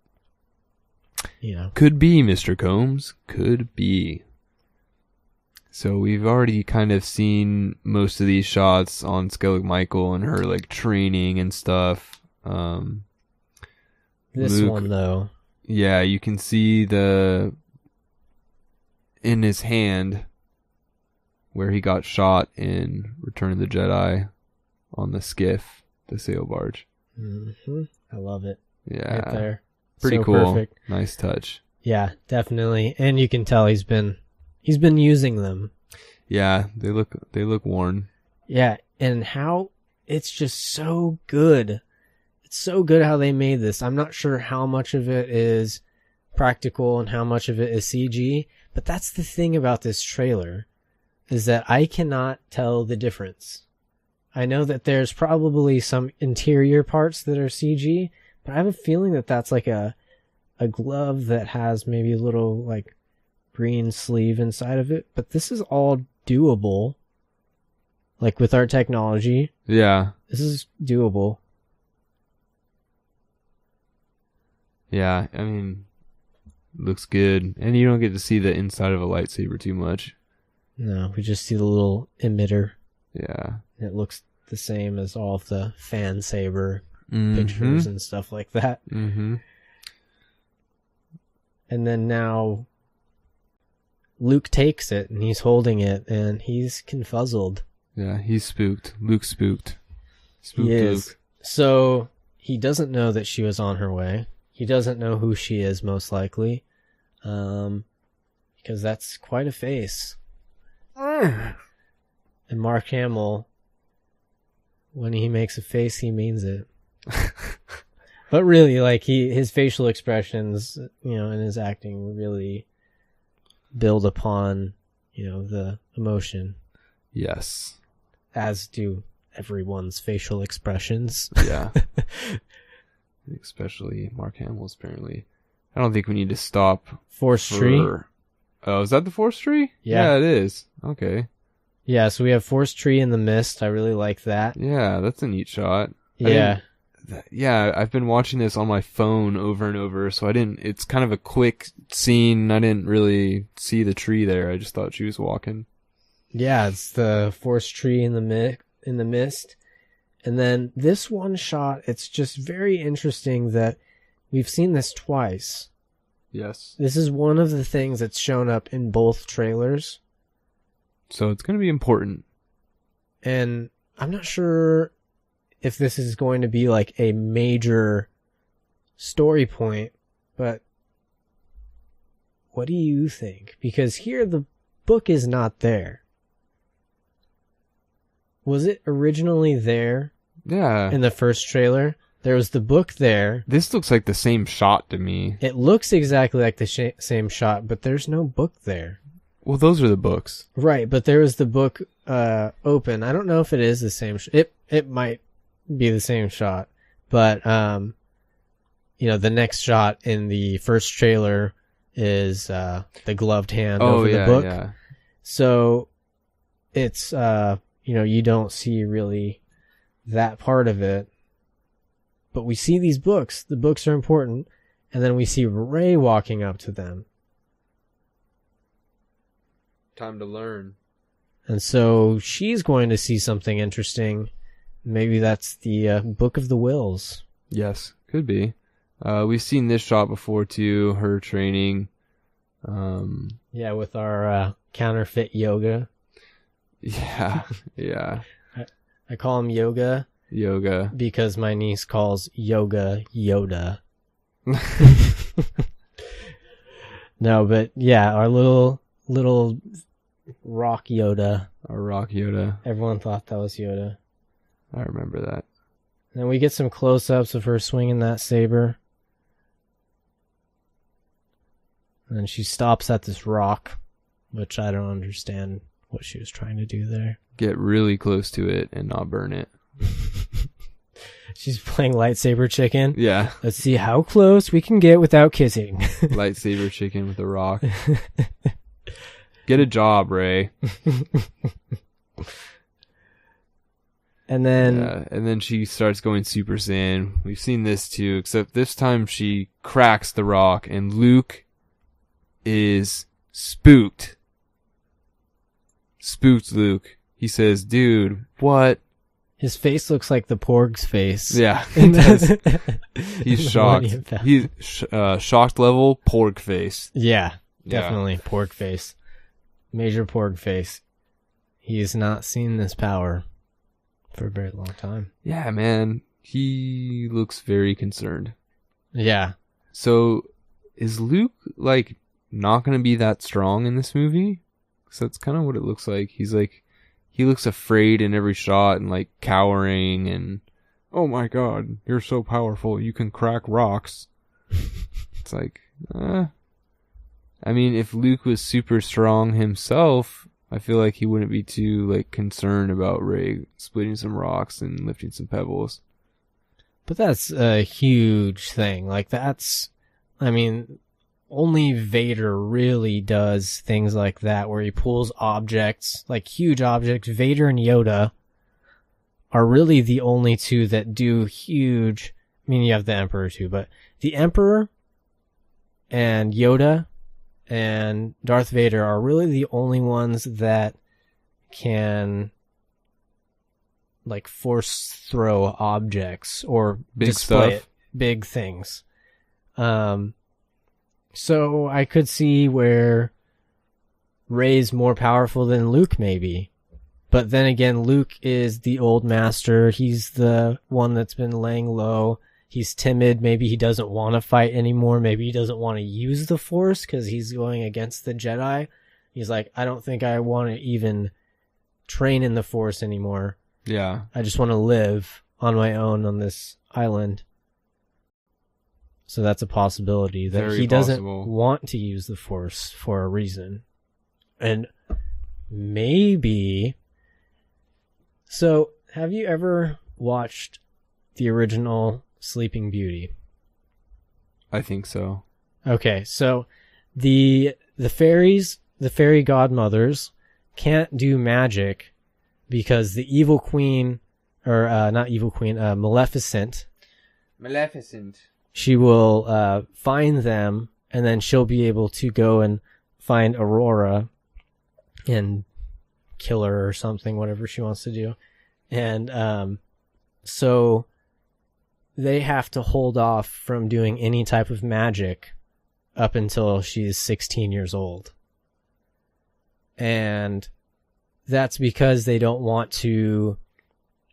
Could be, Mr. Combs. Could be. So we've already kind of seen most of these shots on Skellig Michael and her like training and stuff. This Luke, one though. Yeah, you can see in his hand where he got shot in Return of the Jedi on the skiff, the sail barge. Mm-hmm. I love it. Yeah. Right there. Pretty So cool. perfect. Nice touch. Yeah, definitely. And you can tell he's been using them. Yeah, they look worn. Yeah, and how it's just so good. It's so good how they made this. I'm not sure how much of it is practical and how much of it is CG, but that's the thing about this trailer, is that I cannot tell the difference. I know that there's probably some interior parts that are CG, but I have a feeling that that's like a glove that has maybe a little like green sleeve inside of it, but this is all doable. Like with our technology. Yeah. This is doable. Yeah, I mean, Looks good. And you don't get to see the inside of a lightsaber too much. No, we just see the little emitter. Yeah. It looks the same as all of the fan saber Mm-hmm. pictures and stuff like that. Mm-hmm. And then now Luke takes it and he's holding it and he's confuzzled. Yeah, he's spooked. Luke's spooked. Spooked He is. Luke. So he doesn't know that she was on her way. He doesn't know who she is, most likely. Because that's quite a face. And Mark Hamill, when he makes a face, he means it. But really, like, his facial expressions, you know, and his acting really build upon, you know, the emotion. Yes. As do everyone's facial expressions. Yeah. Especially Mark Hamill's, apparently. I don't think we need to stop. Force tree? Oh, is that the Force tree? Yeah. Yeah, it is. Okay. Yeah, so we have Force tree in the mist. I really like that. Yeah, that's a neat shot. Yeah. I've been watching this on my phone over and over, so it's kind of a quick scene. I didn't really see the tree there. I just thought she was walking. Yeah, it's the Force tree in the mist. And then this one shot, it's just very interesting that we've seen this twice. Yes. This is one of the things that's shown up in both trailers. So it's going to be important. And I'm not sure if this is going to be like a major story point, but what do you think? Because here the book is not there. Was it originally there? Yeah. In the first trailer? There was the book there. This looks like the same shot to me. It looks exactly like the same shot, but there's no book there. Well, those are the books. Right, but there was the book open. I don't know if it is the same. It might be the same shot, but you know, the next shot in the first trailer is the gloved hand over the book. Yeah. So it's you know, you don't see really that part of it, but we see these books. The books are important, and then we see Rey walking up to them. Time to learn. And so she's going to see something interesting. Maybe that's the Book of the Wills. Yes, could be. We've seen this shot before too, her training. Yeah, with our counterfeit yoga. Yeah, yeah. I call him Yoga. Yoga. Because my niece calls yoga Yoda. No, but yeah, our little rock Yoda. Our rock Yoda. Everyone thought that was Yoda. I remember that. And then we get some close-ups of her swinging that saber. And then she stops at this rock, which I don't understand what she was trying to do there. Get really close to it and not burn it. She's playing lightsaber chicken. Yeah. Let's see how close we can get without kissing. Lightsaber chicken with a rock. Get a job, Rey. And then she starts going Super Saiyan. We've seen this too, except this time she cracks the rock and Luke is spooked. Spooked Luke. He says, dude, what? His face looks like the Porg's face. Yeah, he does. He's shocked. He's shocked level Porg face. Yeah, definitely Porg face. Major Porg face. He has not seen this power for a very long time. Yeah, man. He looks very concerned. Yeah. So, is Luke, like, not going to be that strong in this movie? So that's kind of what it looks like. He's like, he looks afraid in every shot and like cowering and, oh my god, you're so powerful, you can crack rocks. It's like, I mean, if Luke was super strong himself, I feel like he wouldn't be too like concerned about Rey splitting some rocks and lifting some pebbles. But that's a huge thing. Like that's, I mean, only Vader really does things like that where he pulls objects, like huge objects. Vader and Yoda are really the only two that do huge. I mean, you have the Emperor too, but the Emperor and Yoda and Darth Vader are really the only ones that can like force throw objects or Big display stuff. big things. So I could see where Rey's more powerful than Luke, maybe. But then again, Luke is the old master. He's the one that's been laying low. He's timid. Maybe he doesn't want to fight anymore. Maybe he doesn't want to use the Force because he's going against the Jedi. He's like, I don't think I want to even train in the Force anymore. Yeah. I just want to live on my own on this island. So that's a possibility that Very he doesn't possible. want to use the Force for a reason. And maybe... So, have you ever watched the original Sleeping Beauty? I think so. Okay, so the fairies, the fairy godmothers, can't do magic because the evil queen, or not evil queen, Maleficent. Maleficent. She will find them, and then she'll be able to go and find Aurora and kill her or something, whatever she wants to do. And so they have to hold off from doing any type of magic up until she's 16 years old. And that's because they don't want to,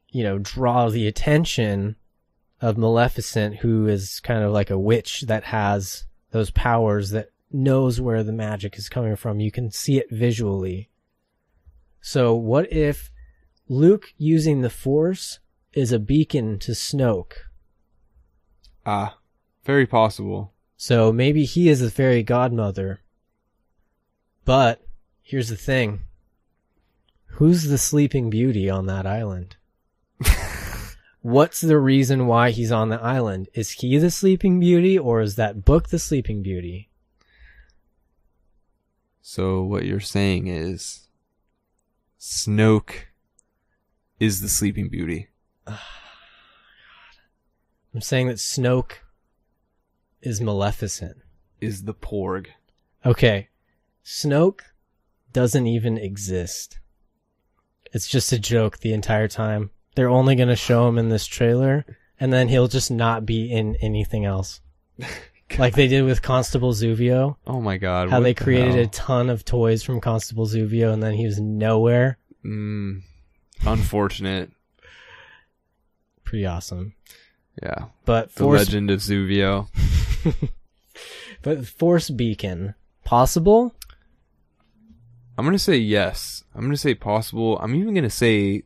you know, draw the attention of Maleficent, who is kind of like a witch that has those powers, that knows where the magic is coming from. You can see it visually. So what if Luke using the Force is a beacon to Snoke? Ah, very possible. So maybe he is the fairy godmother. But here's the thing. Who's the Sleeping Beauty on that island? What's the reason why he's on the island? Is he the Sleeping Beauty, or is that book the Sleeping Beauty? So what you're saying is Snoke is the Sleeping Beauty. I'm saying that Snoke is Maleficent. Is the Porg. Okay. Snoke doesn't even exist. It's just a joke the entire time. They're only going to show him in this trailer, and then he'll just not be in anything else. Like they did with Constable Zuvio. Oh my god. How what they the created hell? a ton of toys from Constable Zuvio, and then he was nowhere. Unfortunate. Pretty awesome. Yeah. But the Legend of Zuvio. But Force Beacon. Possible? I'm going to say yes. I'm going to say possible. I'm even going to say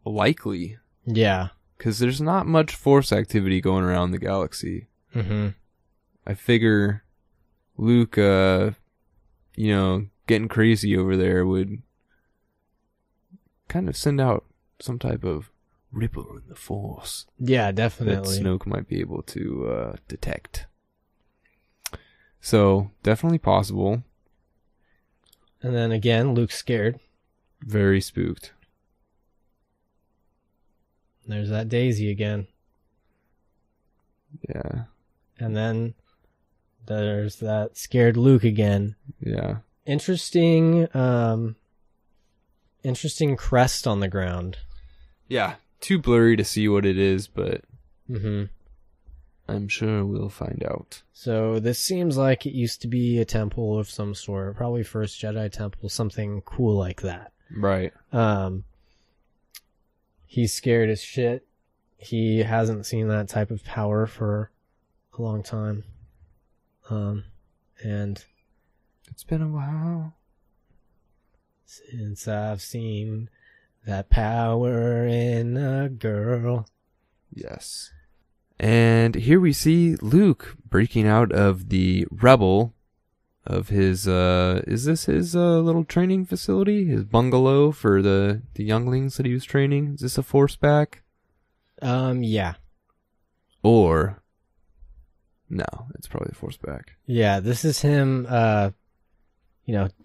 likely. Yeah. Because there's not much Force activity going around the galaxy. Mm-hmm. I figure Luke, getting crazy over there would kind of send out some type of ripple in the Force. Yeah, definitely. That Snoke might be able to detect. So, definitely possible. And then again, Luke's scared. Very spooked. There's that Daisy again. Yeah. And then there's that scared Luke again. Yeah. Interesting crest on the ground. Yeah. Too blurry to see what it is, but Mm-hmm. I'm sure we'll find out. So this seems like it used to be a temple of some sort. Probably First Jedi Temple, something cool like that. Right. He's scared as shit. He hasn't seen that type of power for a long time. And it's been a while since I've seen that power in a girl. Yes. And here we see Luke breaking out of the rebel of his, is this his little training facility? His bungalow for the younglings that he was training? Is this a Force back? Yeah. Or, no, it's probably a Force back. Yeah, this is him,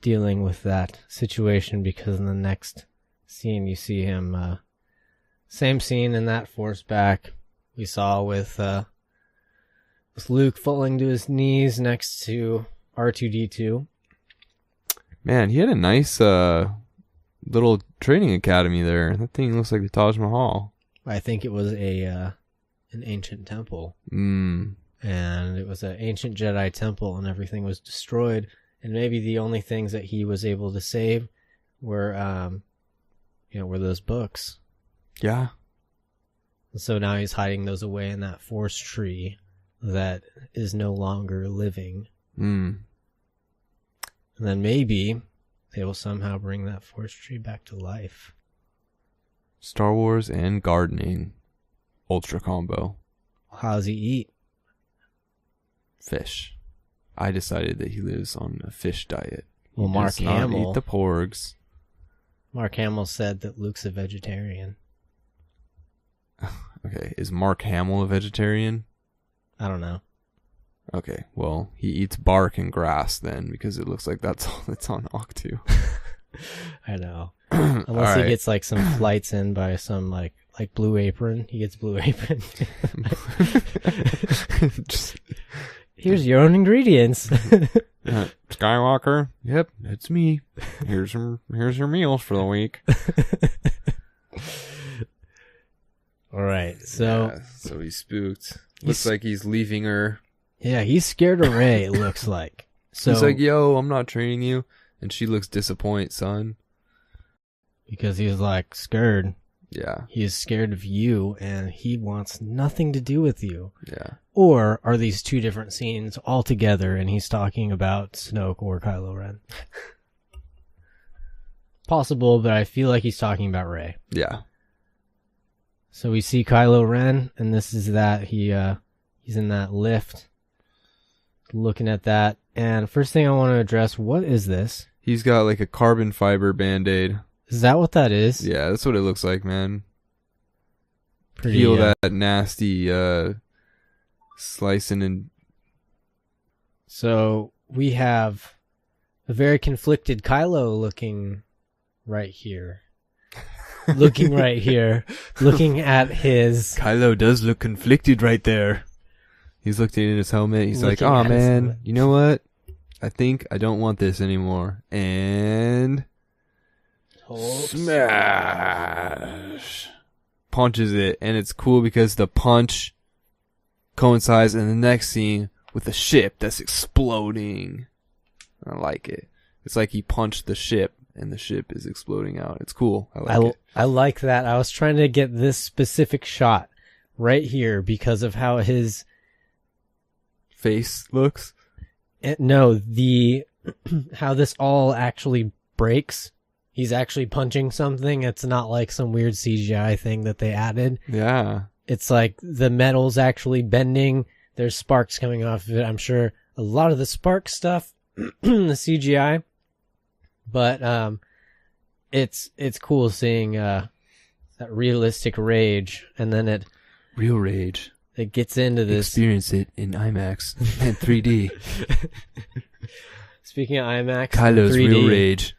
dealing with that situation, because in the next scene you see him, same scene in that Force back we saw with With Luke falling to his knees next to R2-D2. Man, he had a nice little training academy there. That thing looks like the Taj Mahal. I think it was an ancient temple. Mm. And it was an ancient Jedi temple, and everything was destroyed. And maybe the only things that he was able to save were, were those books. Yeah. And so now he's hiding those away in that force tree that is no longer living. Mm. And then maybe they will somehow bring that force tree back to life. Star Wars and gardening. Ultra combo. How does he eat? Fish. I decided that he lives on a fish diet. Well, Mark Hamill eat the porgs. Mark Hamill said that Luke's a vegetarian. Okay, is Mark Hamill a vegetarian? I don't know. Okay, well, he eats bark and grass then, because it looks like that's all that's on Octu. I know. Unless he gets like some flights in by some like Blue Apron. He gets Blue Apron. Here's your own ingredients. Skywalker, yep, it's me. Here's your meals for the week. All right, so so he's spooked. Looks like he's leaving her. Yeah, he's scared of Rey. It looks like. So he's like, "Yo, I'm not training you," and she looks disappointed, son. Because he's like scared. Yeah. He is scared of you, and he wants nothing to do with you. Yeah. Or are these two different scenes altogether, and he's talking about Snoke or Kylo Ren? Possible, but I feel like he's talking about Rey. Yeah. So we see Kylo Ren, and this is that he's in that lift, looking at that. And first thing I want to address, what is this? He's got like a carbon fiber Band-Aid. Is that what that is? Yeah, that's what it looks like, man. Pretty, Peel that nasty slicing and... So we have a very conflicted Kylo looking right here. Looking right here. Looking at his... Kylo does look conflicted right there. He's looking in his helmet. He's like, oh man, you know what? I think I don't want this anymore. And... smash! Punches it, and it's cool because the punch coincides in the next scene with a ship that's exploding. I like it. It's like he punched the ship, and the ship is exploding out. It's cool. I like it. I like that. I was trying to get this specific shot right here because of how his face looks. No, how this all actually breaks. He's actually punching something. It's not like some weird CGI thing that they added. Yeah. It's like the metal's actually bending. There's sparks coming off of it. I'm sure a lot of the spark stuff, the CGI. But it's cool seeing that realistic rage, and then it real rage. It gets into this. Experience it in IMAX and 3D. Speaking of IMAX, Kylo's 3D, real rage.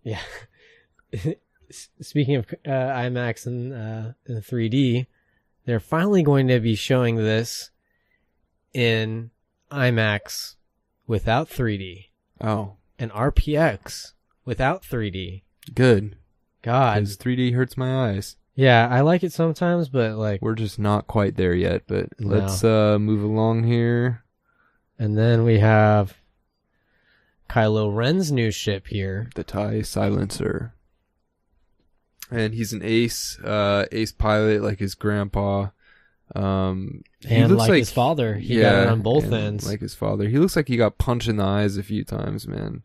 Yeah. Speaking of IMAX and 3D, they're finally going to be showing this in IMAX without 3D. Oh. And RPX without 3D. Good. God. Because 3D hurts my eyes. Yeah, I like it sometimes, but like... We're just not quite there yet, but let's move along here. And then we have Kylo Ren's new ship here. The TIE Silencer. And he's an ace pilot like his grandpa. And like his father. He got it on both ends. Like his father. He looks like he got punched in the eyes a few times, man.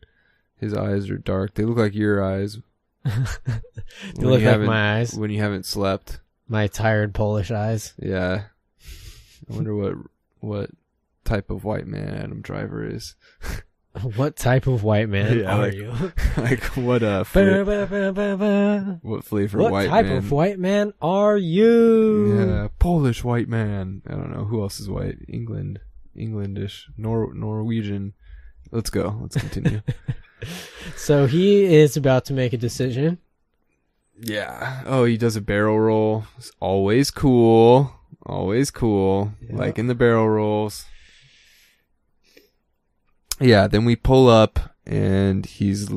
His eyes are dark. They look like your eyes. They look like my eyes. When you haven't slept. My tired Polish eyes. Yeah. I wonder what type of white man Adam Driver is. What type of white man are you? Like what what flavor what white man? What type of white man are you? Yeah, Polish white man. I don't know who else is white. Englandish, Norwegian. Let's go. Let's continue. So he is about to make a decision. Yeah. Oh, he does a barrel roll. It's always cool. Always cool. Like in the barrel rolls. Yeah, then we pull up and he's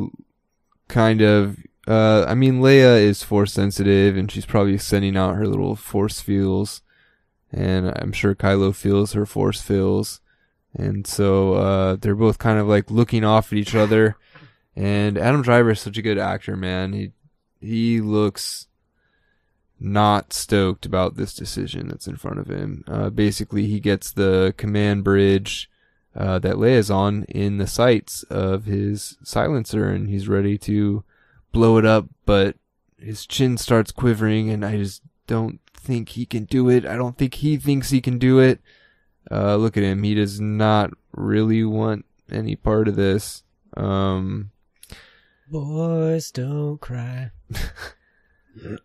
kind of... Leia is force sensitive and she's probably sending out her little force feels. And I'm sure Kylo feels her force feels. And so they're both kind of like looking off at each other. And Adam Driver is such a good actor, man. He looks not stoked about this decision that's in front of him. Basically, he gets the command bridge that Leia's on in the sights of his silencer, and he's ready to blow it up, but his chin starts quivering, and I just don't think he can do it. I don't think he thinks he can do it. Look at him. He does not really want any part of this. Boys don't cry.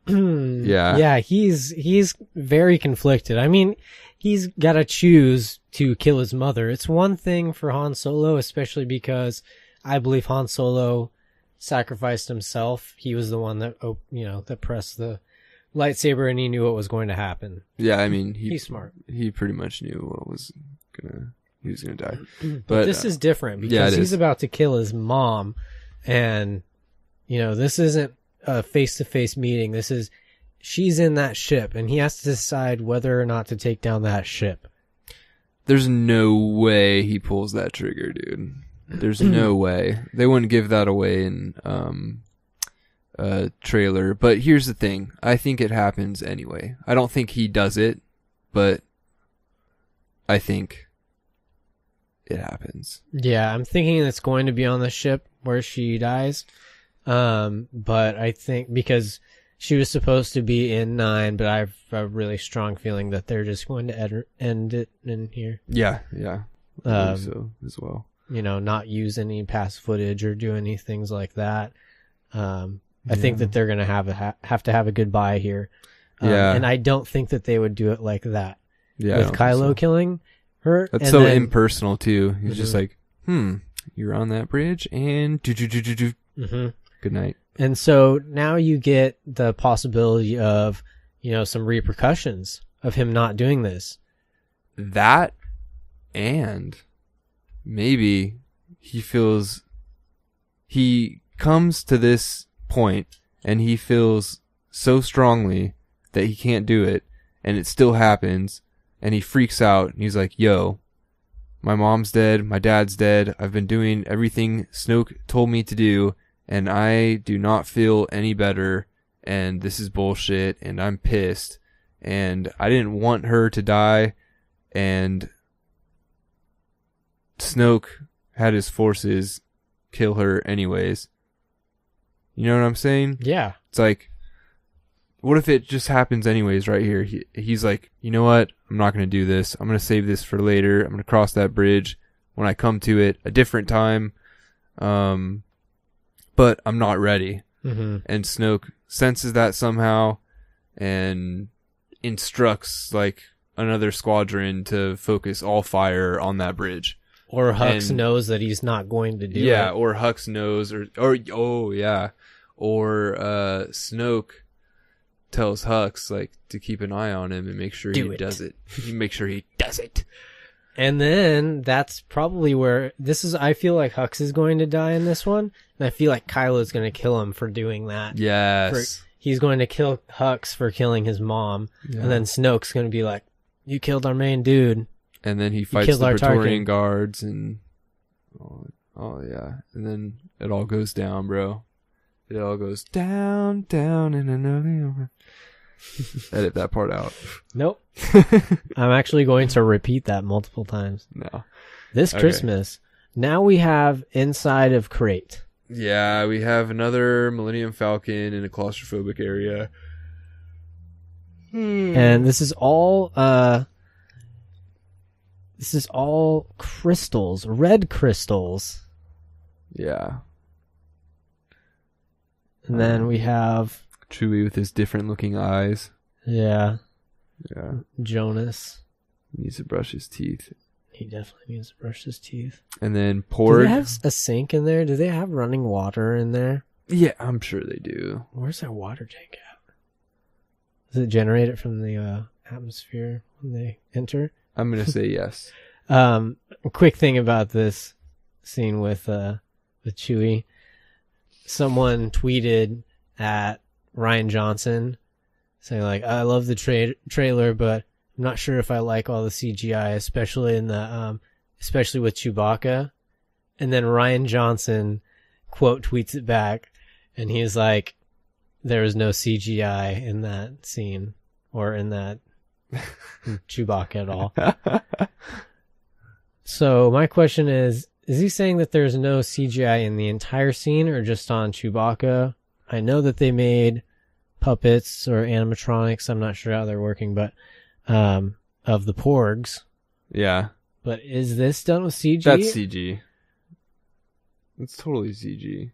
Yeah. Yeah, he's very conflicted. I mean, he's got to choose to kill his mother. It's one thing for Han Solo, especially because I believe Han Solo sacrificed himself. He was the one that, that pressed the lightsaber, and he knew what was going to happen. Yeah, I mean, he's smart. He pretty much knew he was gonna die. But this is different because he's about to kill his mom, and this isn't a face-to-face meeting. She's in that ship, and he has to decide whether or not to take down that ship. There's no way he pulls that trigger, dude. There's no way. They wouldn't give that away in a trailer. But here's the thing. I think it happens anyway. I don't think he does it, but I think it happens. Yeah, I'm thinking it's going to be on the ship where she dies. But I think because she was supposed to be in 9, but I have a really strong feeling that they're just going to end it in here. Yeah. I think so as well. Not use any past footage or do any things like that. I think that they're going to have to have a goodbye here. And I don't think that they would do it like that. Yeah, with Kylo killing her. That's so impersonal too. He's just like, you're on that bridge and good night. And so now you get the possibility of, some repercussions of him not doing this. That, and maybe he comes to this point and he feels so strongly that he can't do it, and it still happens, and he freaks out and he's like, yo, my mom's dead, my dad's dead, I've been doing everything Snoke told me to do, and I do not feel any better, and this is bullshit, and I'm pissed, and I didn't want her to die, and Snoke had his forces kill her anyways. You know what I'm saying? Yeah. It's like, what if it just happens anyways right here? He's like, you know what? I'm not going to do this. I'm going to save this for later. I'm going to cross that bridge when I come to it a different time. But I'm not ready. Mm-hmm. And Snoke senses that somehow and instructs like another squadron to focus all fire on that bridge. Or Hux knows that he's not going to do it. Yeah, or Hux knows, or Snoke tells Hux like to keep an eye on him and make sure he does it. Make sure he does it. And then that's probably where I feel like Hux is going to die in this one, and I feel like Kylo's going to kill him for doing that. Yes. He's going to kill Hux for killing his mom, and then Snoke's going to be like, "You killed our main dude." And then he fights the Praetorian guards, and oh yeah, and then it all goes down, bro. It all goes down, and another. Edit that part out. Nope. I'm actually going to repeat that multiple times. No. This Christmas, now we have inside of Crate. Yeah, we have another Millennium Falcon in a claustrophobic area. And this is all crystals, red crystals. Yeah. And then we have Chewie with his different looking eyes. Yeah. Yeah. Jonas needs to brush his teeth. He definitely needs to brush his teeth. And then Porg. Do they have a sink in there? Do they have running water in there? Yeah, I'm sure they do. Where's their water tank at? Does it generate it from the atmosphere when they enter. I'm gonna say yes. A quick thing about this scene with Chewie. Someone tweeted at Ryan Johnson saying like, "I love the trailer, but I'm not sure if I like all the CGI, especially in the especially with Chewbacca." And then Ryan Johnson quote tweets it back, and he's like, "There was no CGI in that scene or in that Chewbacca at all." So my question is he saying that there's no CGI in the entire scene or just on Chewbacca? I know that they made puppets or animatronics, I'm not sure how they're working, but of the Porgs. Yeah. But is this done with CG? That's CG. It's totally CG.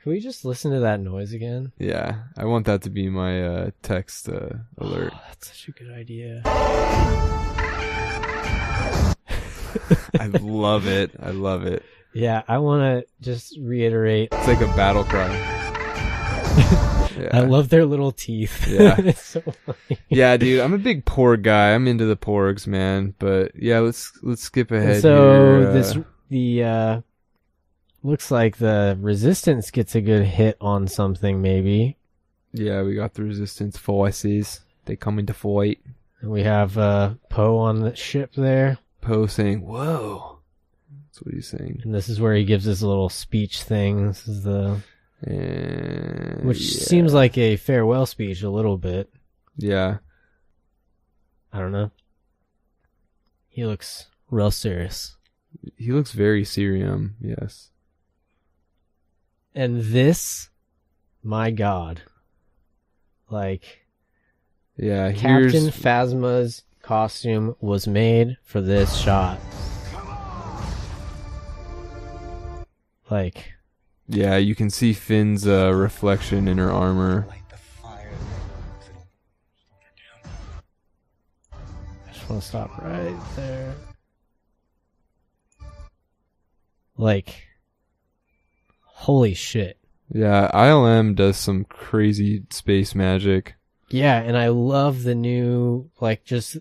Can we just listen to that noise again? Yeah, I want that to be my text alert. Oh, that's such a good idea. I love it. I love it. Yeah, I want to just reiterate. It's like a battle cry. Yeah. I love their little teeth. Yeah. It's so funny. Yeah, dude, I'm a big Porg guy. I'm into the Porgs, man. But yeah, let's skip ahead. So here. Looks like the Resistance gets a good hit on something, maybe. Yeah, we got the Resistance forces. They come into fight. And we have Poe on the ship there. Poe saying, "Whoa." That's what he's saying. And this is where he gives his little speech thing. This is which seems like a farewell speech a little bit. Yeah. I don't know. He looks real serious. He looks very Syrian, yes. And this, my God. Like, yeah, Captain Phasma's costume was made for this shot. Like, yeah, you can see Finn's reflection in her armor. I just want to stop right there. Like, holy shit. Yeah, ILM does some crazy space magic. Yeah, and I love the new, like, just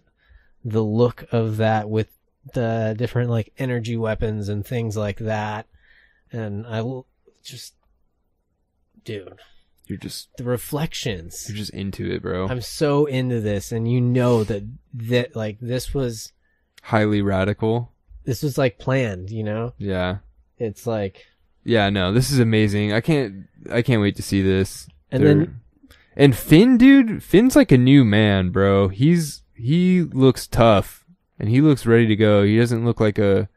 the look of that with the different, like, energy weapons and things like that. And I will just, dude. You're just... The reflections. You're just into it, bro. I'm so into this, and you know that like, this was... highly radical. This was, like, planned, you know? Yeah. It's like... Yeah, no, this is amazing. I can't wait to see this. And And Finn, dude, Finn's like a new man, bro. He looks tough, and he looks ready to go. He doesn't look like a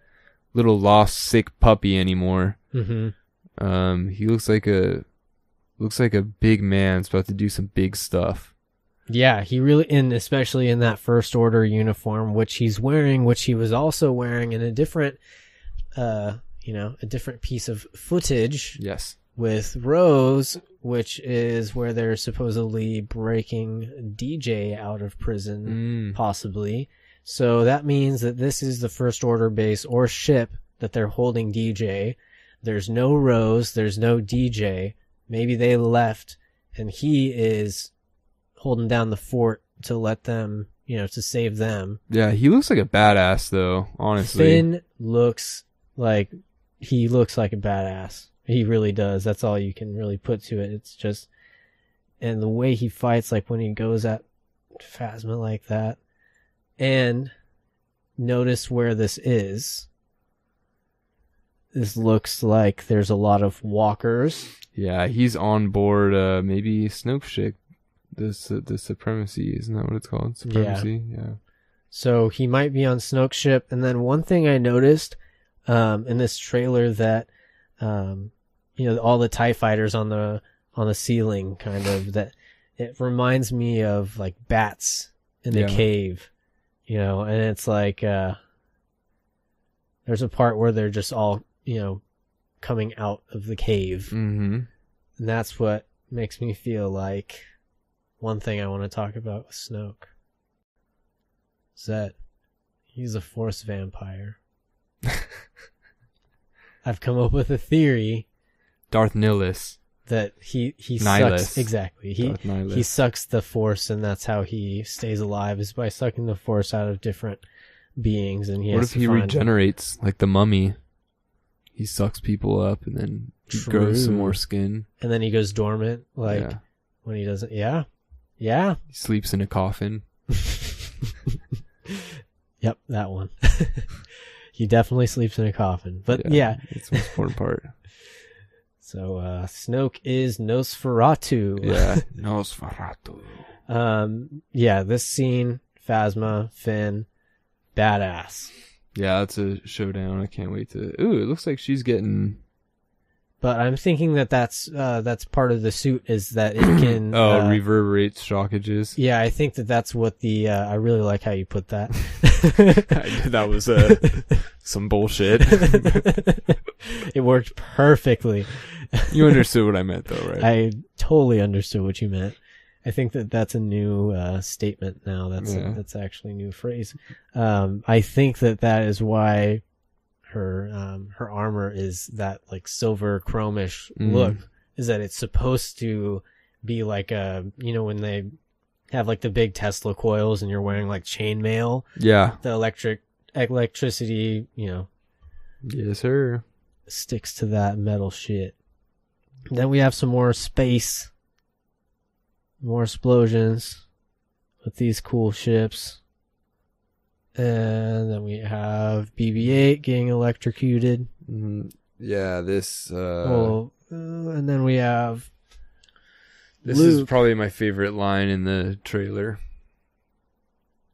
little lost, sick puppy anymore. Mm-hmm. He looks like a big man. That's about to do some big stuff. Yeah, he really, and especially in that First Order uniform, which he's wearing, which he was also wearing in a different, a different piece of footage. Yes. With Rose, which is where they're supposedly breaking DJ out of prison, possibly. So that means that this is the First Order base or ship that they're holding DJ. There's no Rose, there's no DJ. Maybe they left, and he is holding down the fort to let them, to save them. Yeah, he looks like a badass, though, honestly. Finn looks like a badass. He really does. That's all you can really put to it. It's just, and the way he fights, like when he goes at Phasma like that. And notice where this is. This looks like there's a lot of walkers. Yeah, he's on board, maybe Snoke's ship. The Supremacy, isn't that what it's called? Supremacy? Yeah. So he might be on Snoke's ship. And then one thing I noticed in this trailer that all the TIE fighters on the ceiling, kind of, that it reminds me of like bats in the cave, and it's like there's a part where they're just all coming out of the cave, and that's what makes me feel like one thing I want to talk about with Snoke is that he's a Force vampire. I've come up with a theory Darth Nihilus. that he Nihilus. sucks exactly. Darth Nihilus. He sucks the Force, and that's how he stays alive, is by sucking the Force out of different beings. And What if he regenerates like the Mummy? He sucks people up and then he grows some more skin. And then he goes dormant, like Yeah. when he doesn't. Yeah. Yeah. He sleeps in a coffin. Yep, that one. He definitely sleeps in a coffin. But yeah. It's the most important part. So Snoke is Nosferatu. Yeah. Nosferatu. Yeah, this scene, Phasma, Finn, badass. Yeah, it's a showdown. I can't wait to... Ooh, it looks like she's getting... But I'm thinking that's part of the suit, is that it can... reverberates shockages. Yeah, I think that's what the... I really like how you put that. That was some bullshit. It worked perfectly. You understood what I meant, though, right? I totally understood what you meant. I think that's a new statement now. That's actually a new phrase. I think that is why her armor is that like silver chromish look. Is that it's supposed to be like when they have like the big Tesla coils and you're wearing like chainmail. Yeah. The electricity, Yes, sir. Sticks to that metal shit. Then we have some more space. More explosions with these cool ships. And then we have BB-8 getting electrocuted. Yeah, this... and then we have This Luke. is probably my favorite line in the trailer.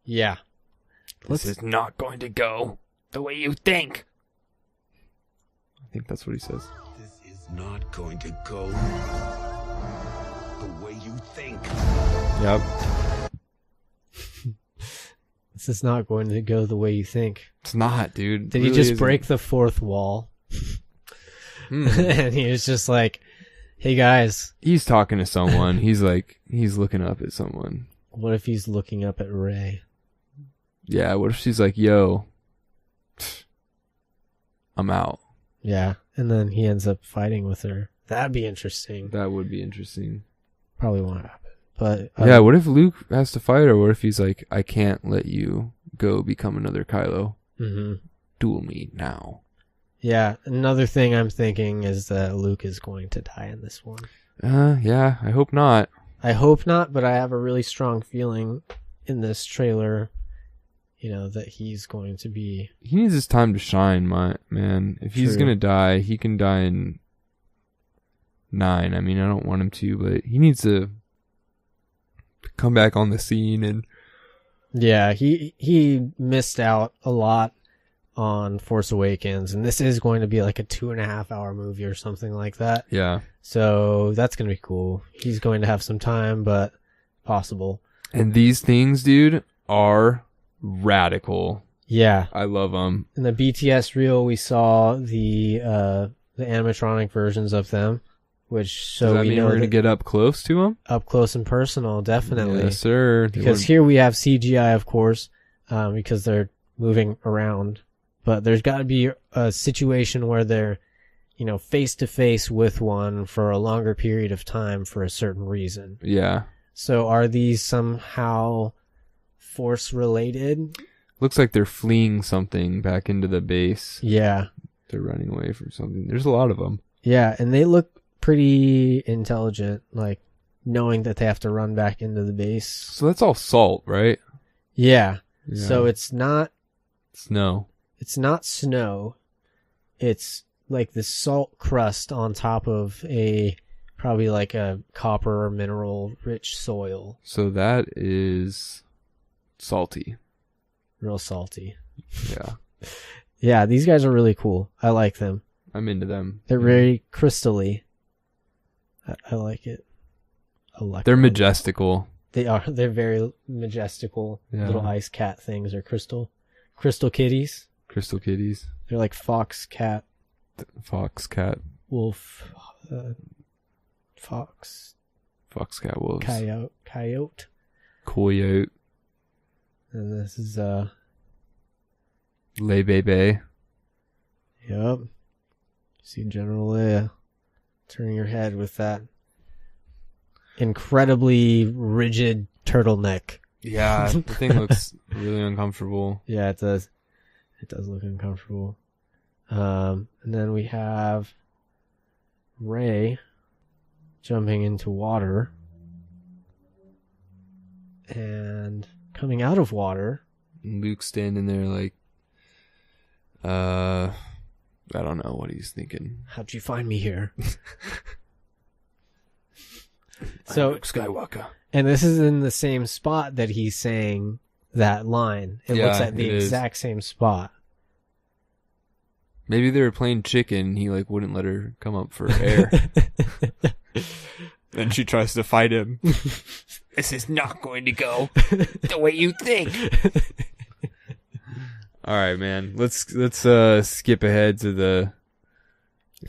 Yeah. This is not going to go the way you think. I think that's what he says. This is not going to go the way you think. Yep. This is not going to go the way you think. It's not, dude. Did he just break the fourth wall? And he was just like, hey guys. He's talking to someone. He's looking up at someone. What if he's looking up at Rey? Yeah, what if she's like, yo, I'm out. Yeah, and then he ends up fighting with her. That'd be interesting. That would be interesting. Probably won't happen. But yeah, what if Luke has to fight her? What if he's like, I can't let you go become another Kylo. Duel me now. Yeah, another thing I'm thinking is that Luke is going to die in this one. Yeah, I hope not. I hope not, but I have a really strong feeling in this trailer, that he's going to be... He needs his time to shine, man. If he's going to die, he can die in 9. I mean, I don't want him to, but he needs to come back on the scene. And yeah, he missed out a lot on Force Awakens, and this is going to be like a 2.5 hour movie or something like that. Yeah. So that's going to be cool. He's going to have some time, but possible. And these things, dude, are radical. Yeah. I love them. In the BTS reel, we saw the animatronic versions of them, which Does that mean we're going to get up close to them? Up close and personal, definitely. Yes, sir. Because here we have CGI, of course, because they're moving around. But there's got to be a situation where they're, face to face with one for a longer period of time for a certain reason. Yeah. So are these somehow Force related? Looks like they're fleeing something back into the base. Yeah. They're running away from something. There's a lot of them. Yeah, and they look pretty intelligent, like knowing that they have to run back into the base. So that's all salt, right? Yeah. So it's not snow. It's not snow. It's like this salt crust on top of probably like a copper or mineral rich soil. So that is salty. Real salty. Yeah. Yeah, these guys are really cool. I like them. I'm into them. They're very crystally. I like it. They're majestical. They are. They're very majestical. Yeah. Little ice cat things or crystal kitties. Crystal kitties. They're like fox, cat. Fox, cat. Wolf. Fox. Fox, cat, wolves. Coyote. Coyote. And this is Le Bebe. Yep. See General Leia turning her head with that incredibly rigid turtleneck. Yeah, the thing looks really uncomfortable. Yeah, it does. It does look uncomfortable. And then we have Rey jumping into water. And coming out of water. Luke standing there like, I don't know what he's thinking. How'd you find me here? So Luke Skywalker. And this is in the same spot that he's saying that line. It looks at the exact same spot. Maybe they were playing chicken. He like wouldn't let her come up for air. Then she tries to fight him. This is not going to go the way you think. All right, man. Let's skip ahead to the.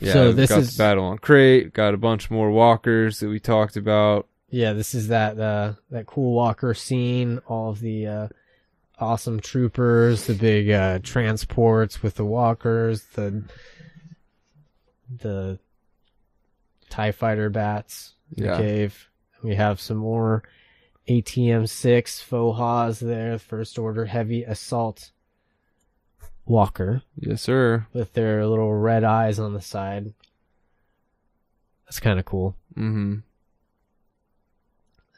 Yeah, so this is the battle on Crate. Got a bunch more walkers that we talked about. Yeah, this is that cool walker scene. All of the awesome troopers, the big transports with the walkers, the TIE fighter bats in the cave. We have some more ATM-6 faux has there, First Order Heavy Assault walker. Yes, sir. With their little red eyes on the side. That's kind of cool. Mm-hmm.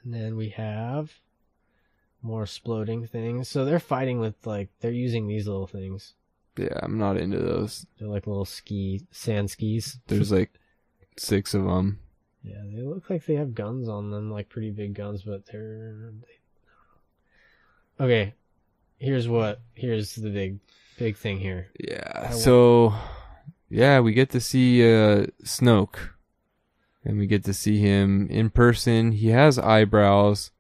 And then we have more exploding things. So they're fighting with, like, they're using these little things. Yeah, I'm not into those. They're like little sand skis. There's like 6 of them. Yeah, they look like they have guns on them, like pretty big guns, but okay, here's the big thing here. Yeah, so, yeah, we get to see Snoke. And we get to see him in person. He has eyebrows.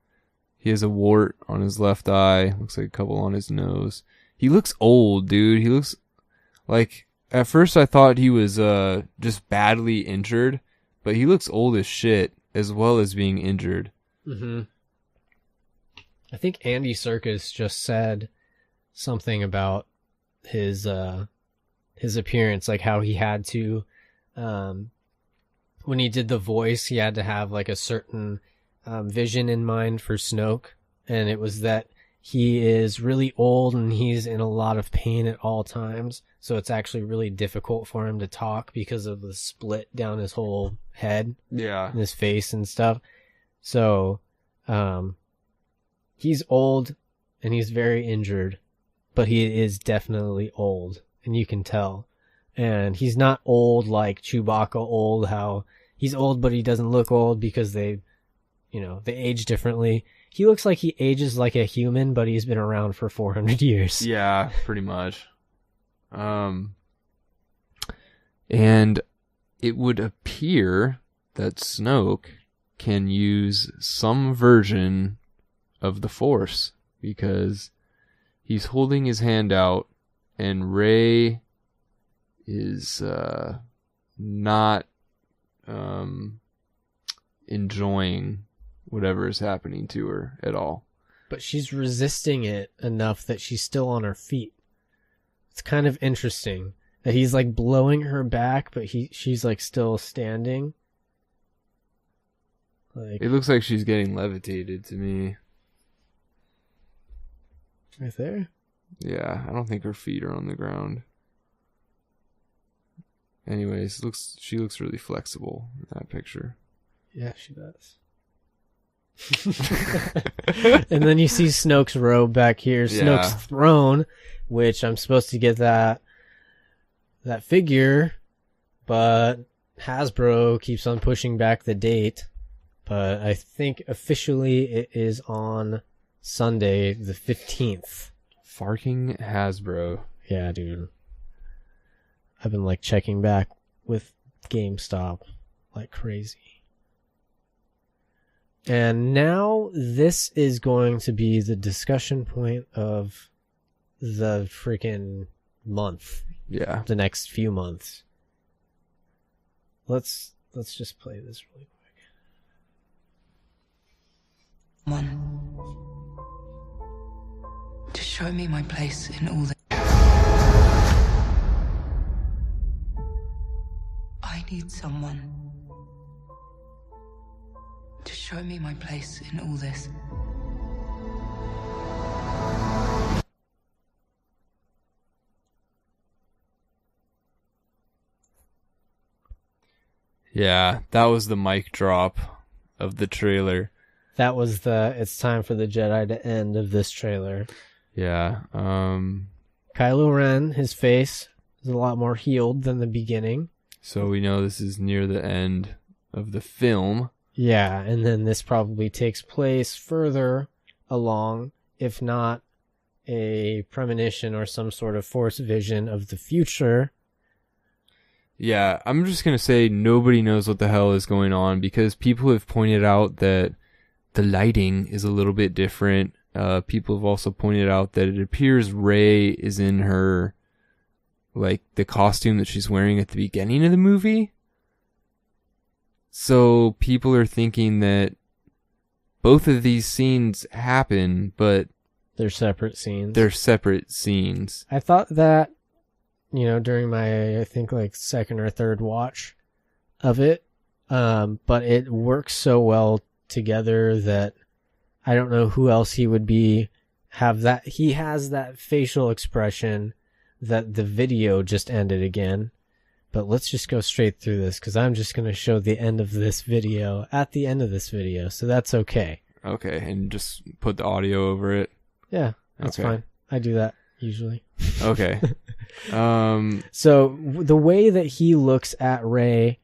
He has a wart on his left eye. Looks like a couple on his nose. He looks old, dude. He looks like... At first I thought he was just badly injured. But he looks old as shit, as well as being injured. Mm-hmm. I think Andy Serkis just said something about his appearance, like how he had to... when he did the voice, he had to have like a certain vision in mind for Snoke, and it was that he is really old and he's in a lot of pain at all times, so it's actually really difficult for him to talk because of the split down his whole head, and his face and stuff. So he's old and he's very injured, but he is definitely old, and you can tell. And he's not old like Chewbacca old, how he's old but he doesn't look old because they age differently. He looks like he ages like a human, but he's been around for 400 years. Yeah, pretty much. And it would appear that Snoke can use some version of the Force, because he's holding his hand out and Rey is not enjoying whatever is happening to her at all. But she's resisting it enough that she's still on her feet. It's kind of interesting that he's like blowing her back, but she's like still standing. Like, it looks like she's getting levitated to me. Right there? Yeah, I don't think her feet are on the ground. Anyways, she looks really flexible in that picture. Yeah, she does. And then you see Snoke's robe back here, Snoke's throne, which I'm supposed to get that figure, but Hasbro keeps on pushing back the date. But I think officially it is on Sunday the 15th. Farking Hasbro. Yeah, dude. I've been like checking back with GameStop like crazy. And now this is going to be the discussion point of the freaking month. Yeah. The next few months. Let's just play this really quick. To show me my place in all this. need someone to show me my place in all this. Yeah, that was the mic drop of the trailer. That was the "it's time for the Jedi to end" of this trailer. Yeah. Kylo Ren, his face is a lot more healed than the beginning. So we know this is near the end of the film. Yeah, and then this probably takes place further along, if not a premonition or some sort of force vision of the future. Yeah, I'm just going to say nobody knows what the hell is going on because people have pointed out that the lighting is a little bit different. People have also pointed out that it appears Rey is in her, like, the costume that she's wearing at the beginning of the movie. So people are thinking that both of these scenes happen, but they're separate scenes. They're separate scenes. I thought that, during my, I think, like, second or third watch of it, but it works so well together that I don't know who else he would have that. He has that facial expression that the video just ended again. But let's just go straight through this because I'm just going to show the end of this video at the end of this video. So that's okay. Okay. And just put the audio over it. Yeah, that's fine. I do that usually. Okay. So the way that he looks at Rey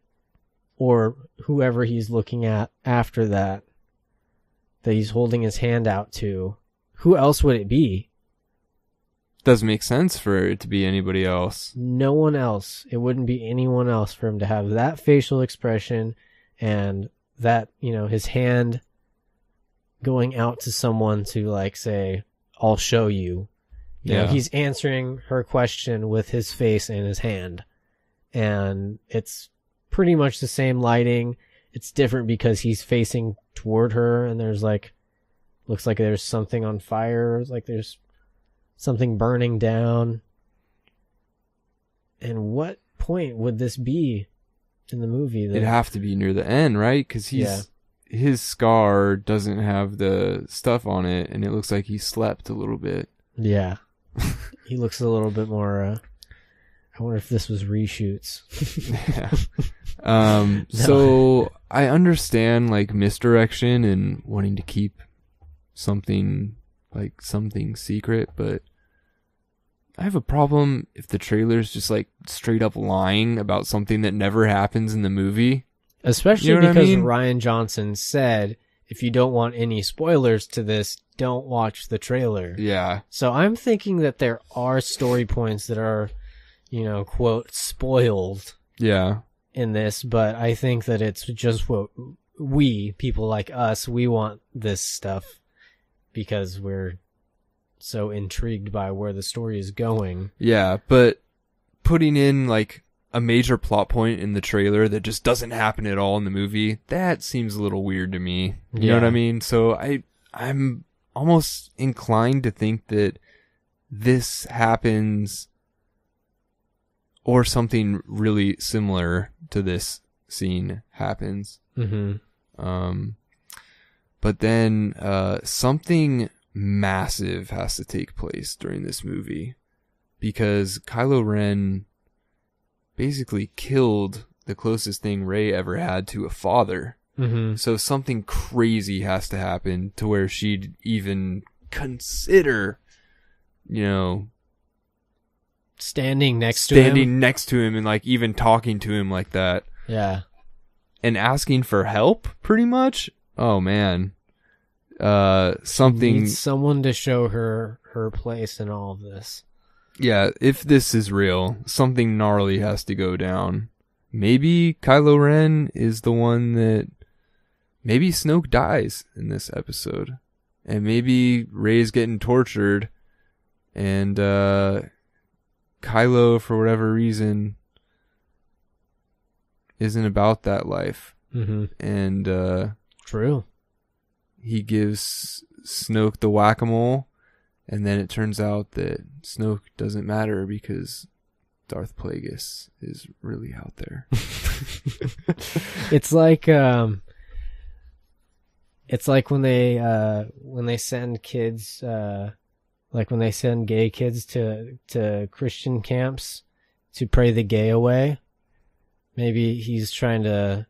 or whoever he's looking at after that he's holding his hand out to, who else would it be? Doesn't make sense for it to be anybody else. No one else. It wouldn't be anyone else for him to have that facial expression and that, his hand going out to someone to, like, say, I'll show you. He's answering her question with his face and his hand. And it's pretty much the same lighting. It's different because he's facing toward her and there's, like, looks like there's something on fire. Like there's something burning down. And what point would this be in the movie? It'd have to be near the end, right? Because his scar doesn't have the stuff on it, and it looks like he slept a little bit. Yeah. He looks a little bit more... I wonder if this was reshoots. Yeah. So I understand, like, misdirection and wanting to keep something secret, but I have a problem if the trailer's just, like, straight up lying about something that never happens in the movie. Especially because Rian Johnson said, if you don't want any spoilers to this, don't watch the trailer. Yeah. So I'm thinking that there are story points that are, quote, spoiled. Yeah. In this, but I think that it's just what people like us, we want this stuff because we're so intrigued by where the story is going. Yeah, but putting in, like, a major plot point in the trailer that just doesn't happen at all in the movie, that seems a little weird to me. You know what I mean? So I'm almost inclined to think that this happens or something really similar to this scene happens. Mm-hmm. But then something massive has to take place during this movie because Kylo Ren basically killed the closest thing Rey ever had to a father. Mm-hmm. So something crazy has to happen to where she'd even consider, standing next to him and, like, even talking to him like that. Yeah. And asking for help, pretty much. Oh, man. Something... She needs someone to show her place in all of this. Yeah, if this is real, something gnarly has to go down. Maybe Kylo Ren is the one that... Maybe Snoke dies in this episode. And maybe Rey's getting tortured. And, Kylo, for whatever reason, isn't about that life. Mm-hmm. And, true. He gives Snoke the whack-a-mole, and then it turns out that Snoke doesn't matter because Darth Plagueis is really out there. It's like when they send kids, like when they send gay kids to Christian camps to pray the gay away. Maybe he's trying to,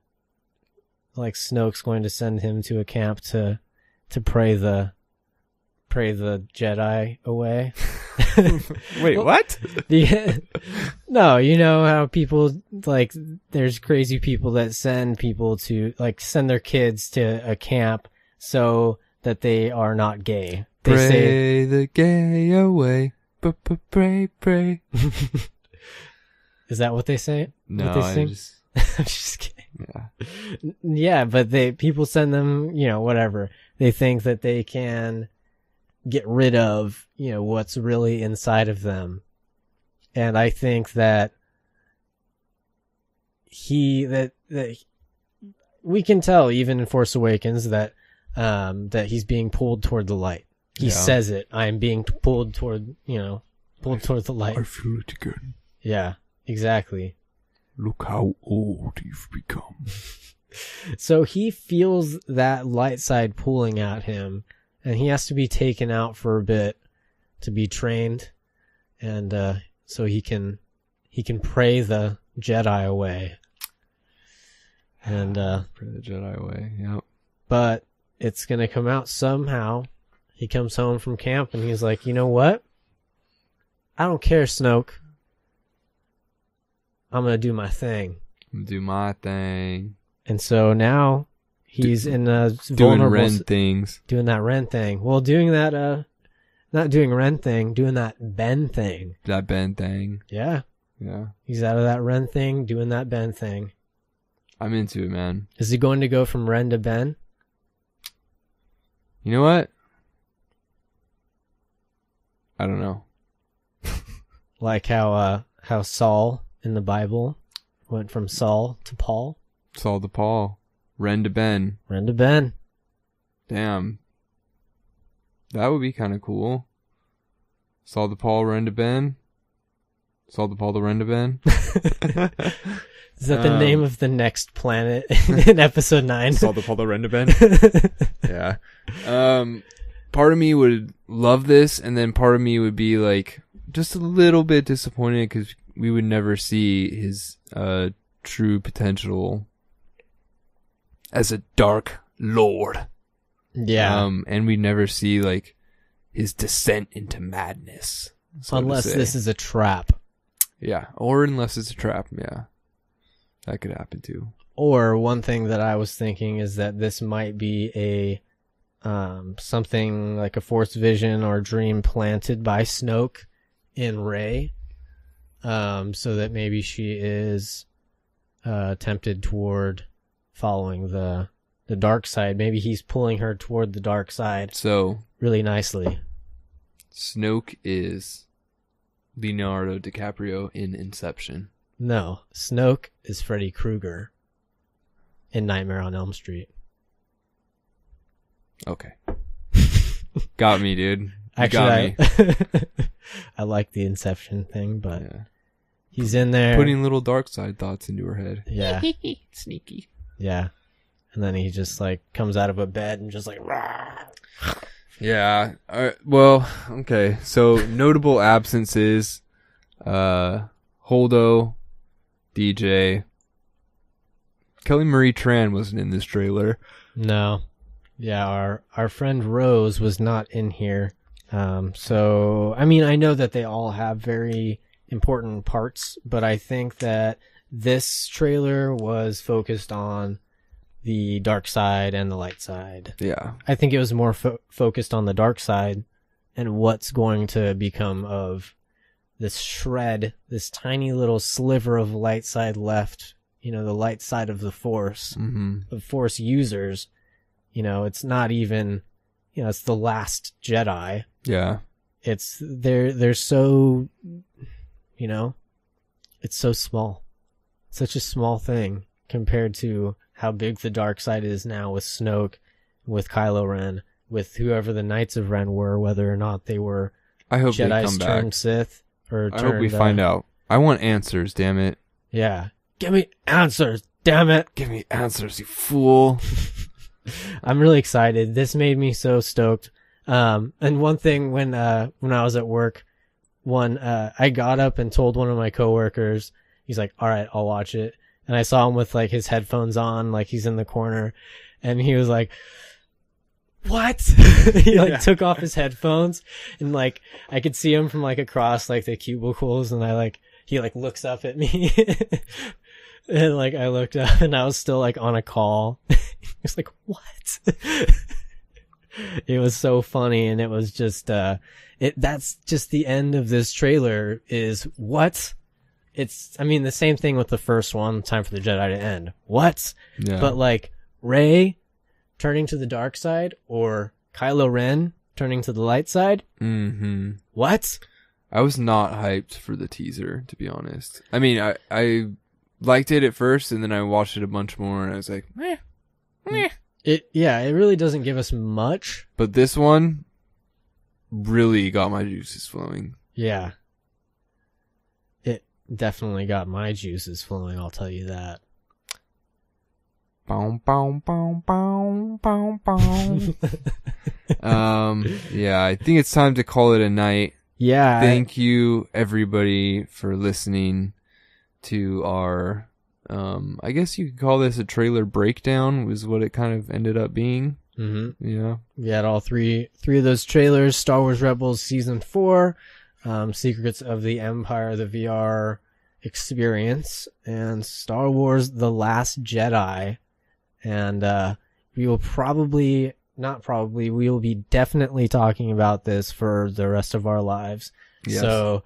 like Snoke's going to send him to a camp to pray the Jedi away. Wait, what? No, you know how people, like, there's crazy people that send people to, like, send their kids to a camp so that they are not gay. They Pray the gay away. Pray. Is that what they say? No, what they sing? I'm just kidding. Yeah. Yeah, but people send them, you know, whatever. They think that they can get rid of, you know, what's really inside of them. And I think that that we can tell even in Force Awakens that he's being pulled toward the light. He says it. I am being pulled toward the light. I feel it again. Yeah, exactly. Look how old you've become. So he feels that light side pulling at him, and he has to be taken out for a bit to be trained, and so he can pray the Jedi away. And pray the Jedi away. Yep. But it's gonna come out somehow. He comes home from camp and he's like, you know what? I don't care, Snoke. I'm gonna do my thing. Do my thing. And so now he's in a doing vulnerable Ren things. Doing that Ren thing. Well, doing that not doing Ren thing, doing that Ben thing. That Ben thing. Yeah. Yeah. He's out of that Ren thing, doing that Ben thing. I'm into it, man. Is he going to go from Ren to Ben? You know what? I don't know. Like how Saul in the Bible went from Saul to Paul. Saul to Paul. Ren to Ben. Ren to Ben. Damn. That would be kind of cool. Saul to Paul, Ren to Ben. Saul to Paul to Ren to Ben. Is that the name of the next planet in episode 9? Saul to Paul to Ren to Ben. Yeah. Part of me would love this, and then part of me would be like just a little bit disappointed because we would never see his true potential as a Dark Lord. Yeah. And we never see like his descent into madness. So unless this is a trap. Yeah. Or unless it's a trap. Yeah. That could happen too. Or one thing that I was thinking is that this might be a something like a Force vision or dream planted by Snoke in Rey, so that maybe she is tempted toward following the dark side. Maybe he's pulling her toward the dark side. So really nicely. Snoke is Leonardo DiCaprio in Inception. No, Snoke is Freddy Krueger in Nightmare on Elm Street. Okay. Got me, dude. Actually, got me. I like the Inception thing, but he's in there putting little dark side thoughts into her head. Yeah. Sneaky. Yeah. And then he just like comes out of a bed and just like Rah! Yeah. Well, okay. So notable absences, Holdo, DJ, Kelly Marie Tran wasn't in this trailer. No. Yeah, our friend Rose was not in here. So, I mean, I know that they all have very important parts, but I think that this trailer was focused on the dark side and the light side. Yeah. I think it was more focused on the dark side and what's going to become of this shred, this tiny little sliver of light side left, you know, the light side of the Force, of Force users. You know, it's not even, you know, it's the last Jedi. Yeah. It's, they're so, you know, it's so small. Such a small thing compared to how big the dark side is now with Snoke, with Kylo Ren, with whoever the Knights of Ren were, whether or not they were I hope Jedis they come turned back. Sith or I hope we find out. I want answers, damn it. Yeah. Give me answers, damn it. Give me answers, you fool. I'm really excited. This made me so stoked. And one thing when I was at work, I got up and told one of my coworkers, he's like, all right, I'll watch it. And I saw him with like his headphones on, like he's in the corner, and he was like, what? He like took off his headphones, and like I could see him from like across like the cubicles, and he like looks up at me. And like I looked up and I was still like on a call. He was like, what? It was so funny, and it was just that's just the end of this trailer is what? I mean the same thing with the first one, Time for the Jedi to End. What? Yeah. But like Rey turning to the dark side or Kylo Ren turning to the light side? Mm-hmm. What? I was not hyped for the teaser, to be honest. I mean, I liked it at first, and then I watched it a bunch more, and I was like, meh. It really doesn't give us much. But this one really got my juices flowing. Yeah. It definitely got my juices flowing, I'll tell you that. Bow, bow, bow, bow, bow, bow. Yeah, I think it's time to call it a night. Yeah. Thank you, everybody, for listening to our, I guess you could call this a trailer breakdown, was what it kind of ended up being. Mm-hmm. Yeah. We had all three of those trailers: Star Wars Rebels Season 4, Secrets of the Empire, the VR experience, and Star Wars The Last Jedi. And we will we will be definitely talking about this for the rest of our lives. Yes. So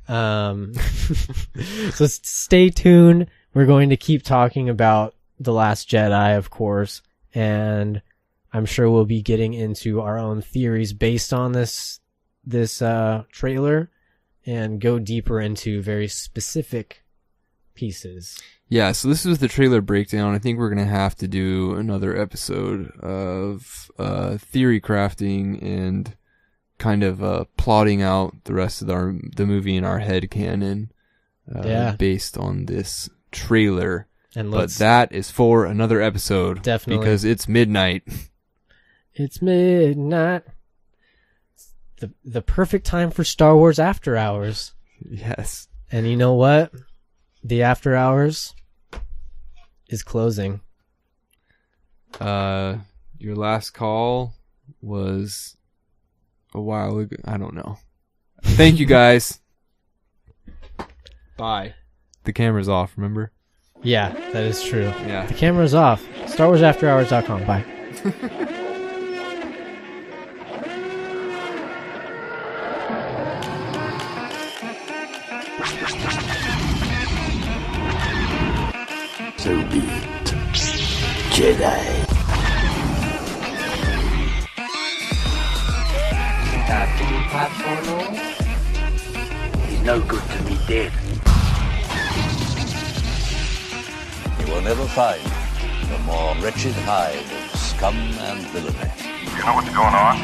so stay tuned. We're going to keep talking about The Last Jedi, of course, and I'm sure we'll be getting into our own theories based on this trailer and go deeper into very specific pieces. Yeah, so this is the trailer breakdown. I think we're going to have to do another episode of theory crafting and kind of plotting out the rest of the movie in our head canon based on this trailer. But that is for another episode. Definitely. Because it's midnight. It's midnight. The perfect time for Star Wars After Hours. Yes. And you know what? The After Hours is closing. Your last call was a while ago. I don't know. Thank you, guys. Bye. The camera's off, remember? Yeah, that is true. Yeah. The camera's off. StarWarsAfterHours.com. Bye. So be it. Jedi. He's no good to me dead. You will never find the more wretched hive of scum and villainy. You know what's going on?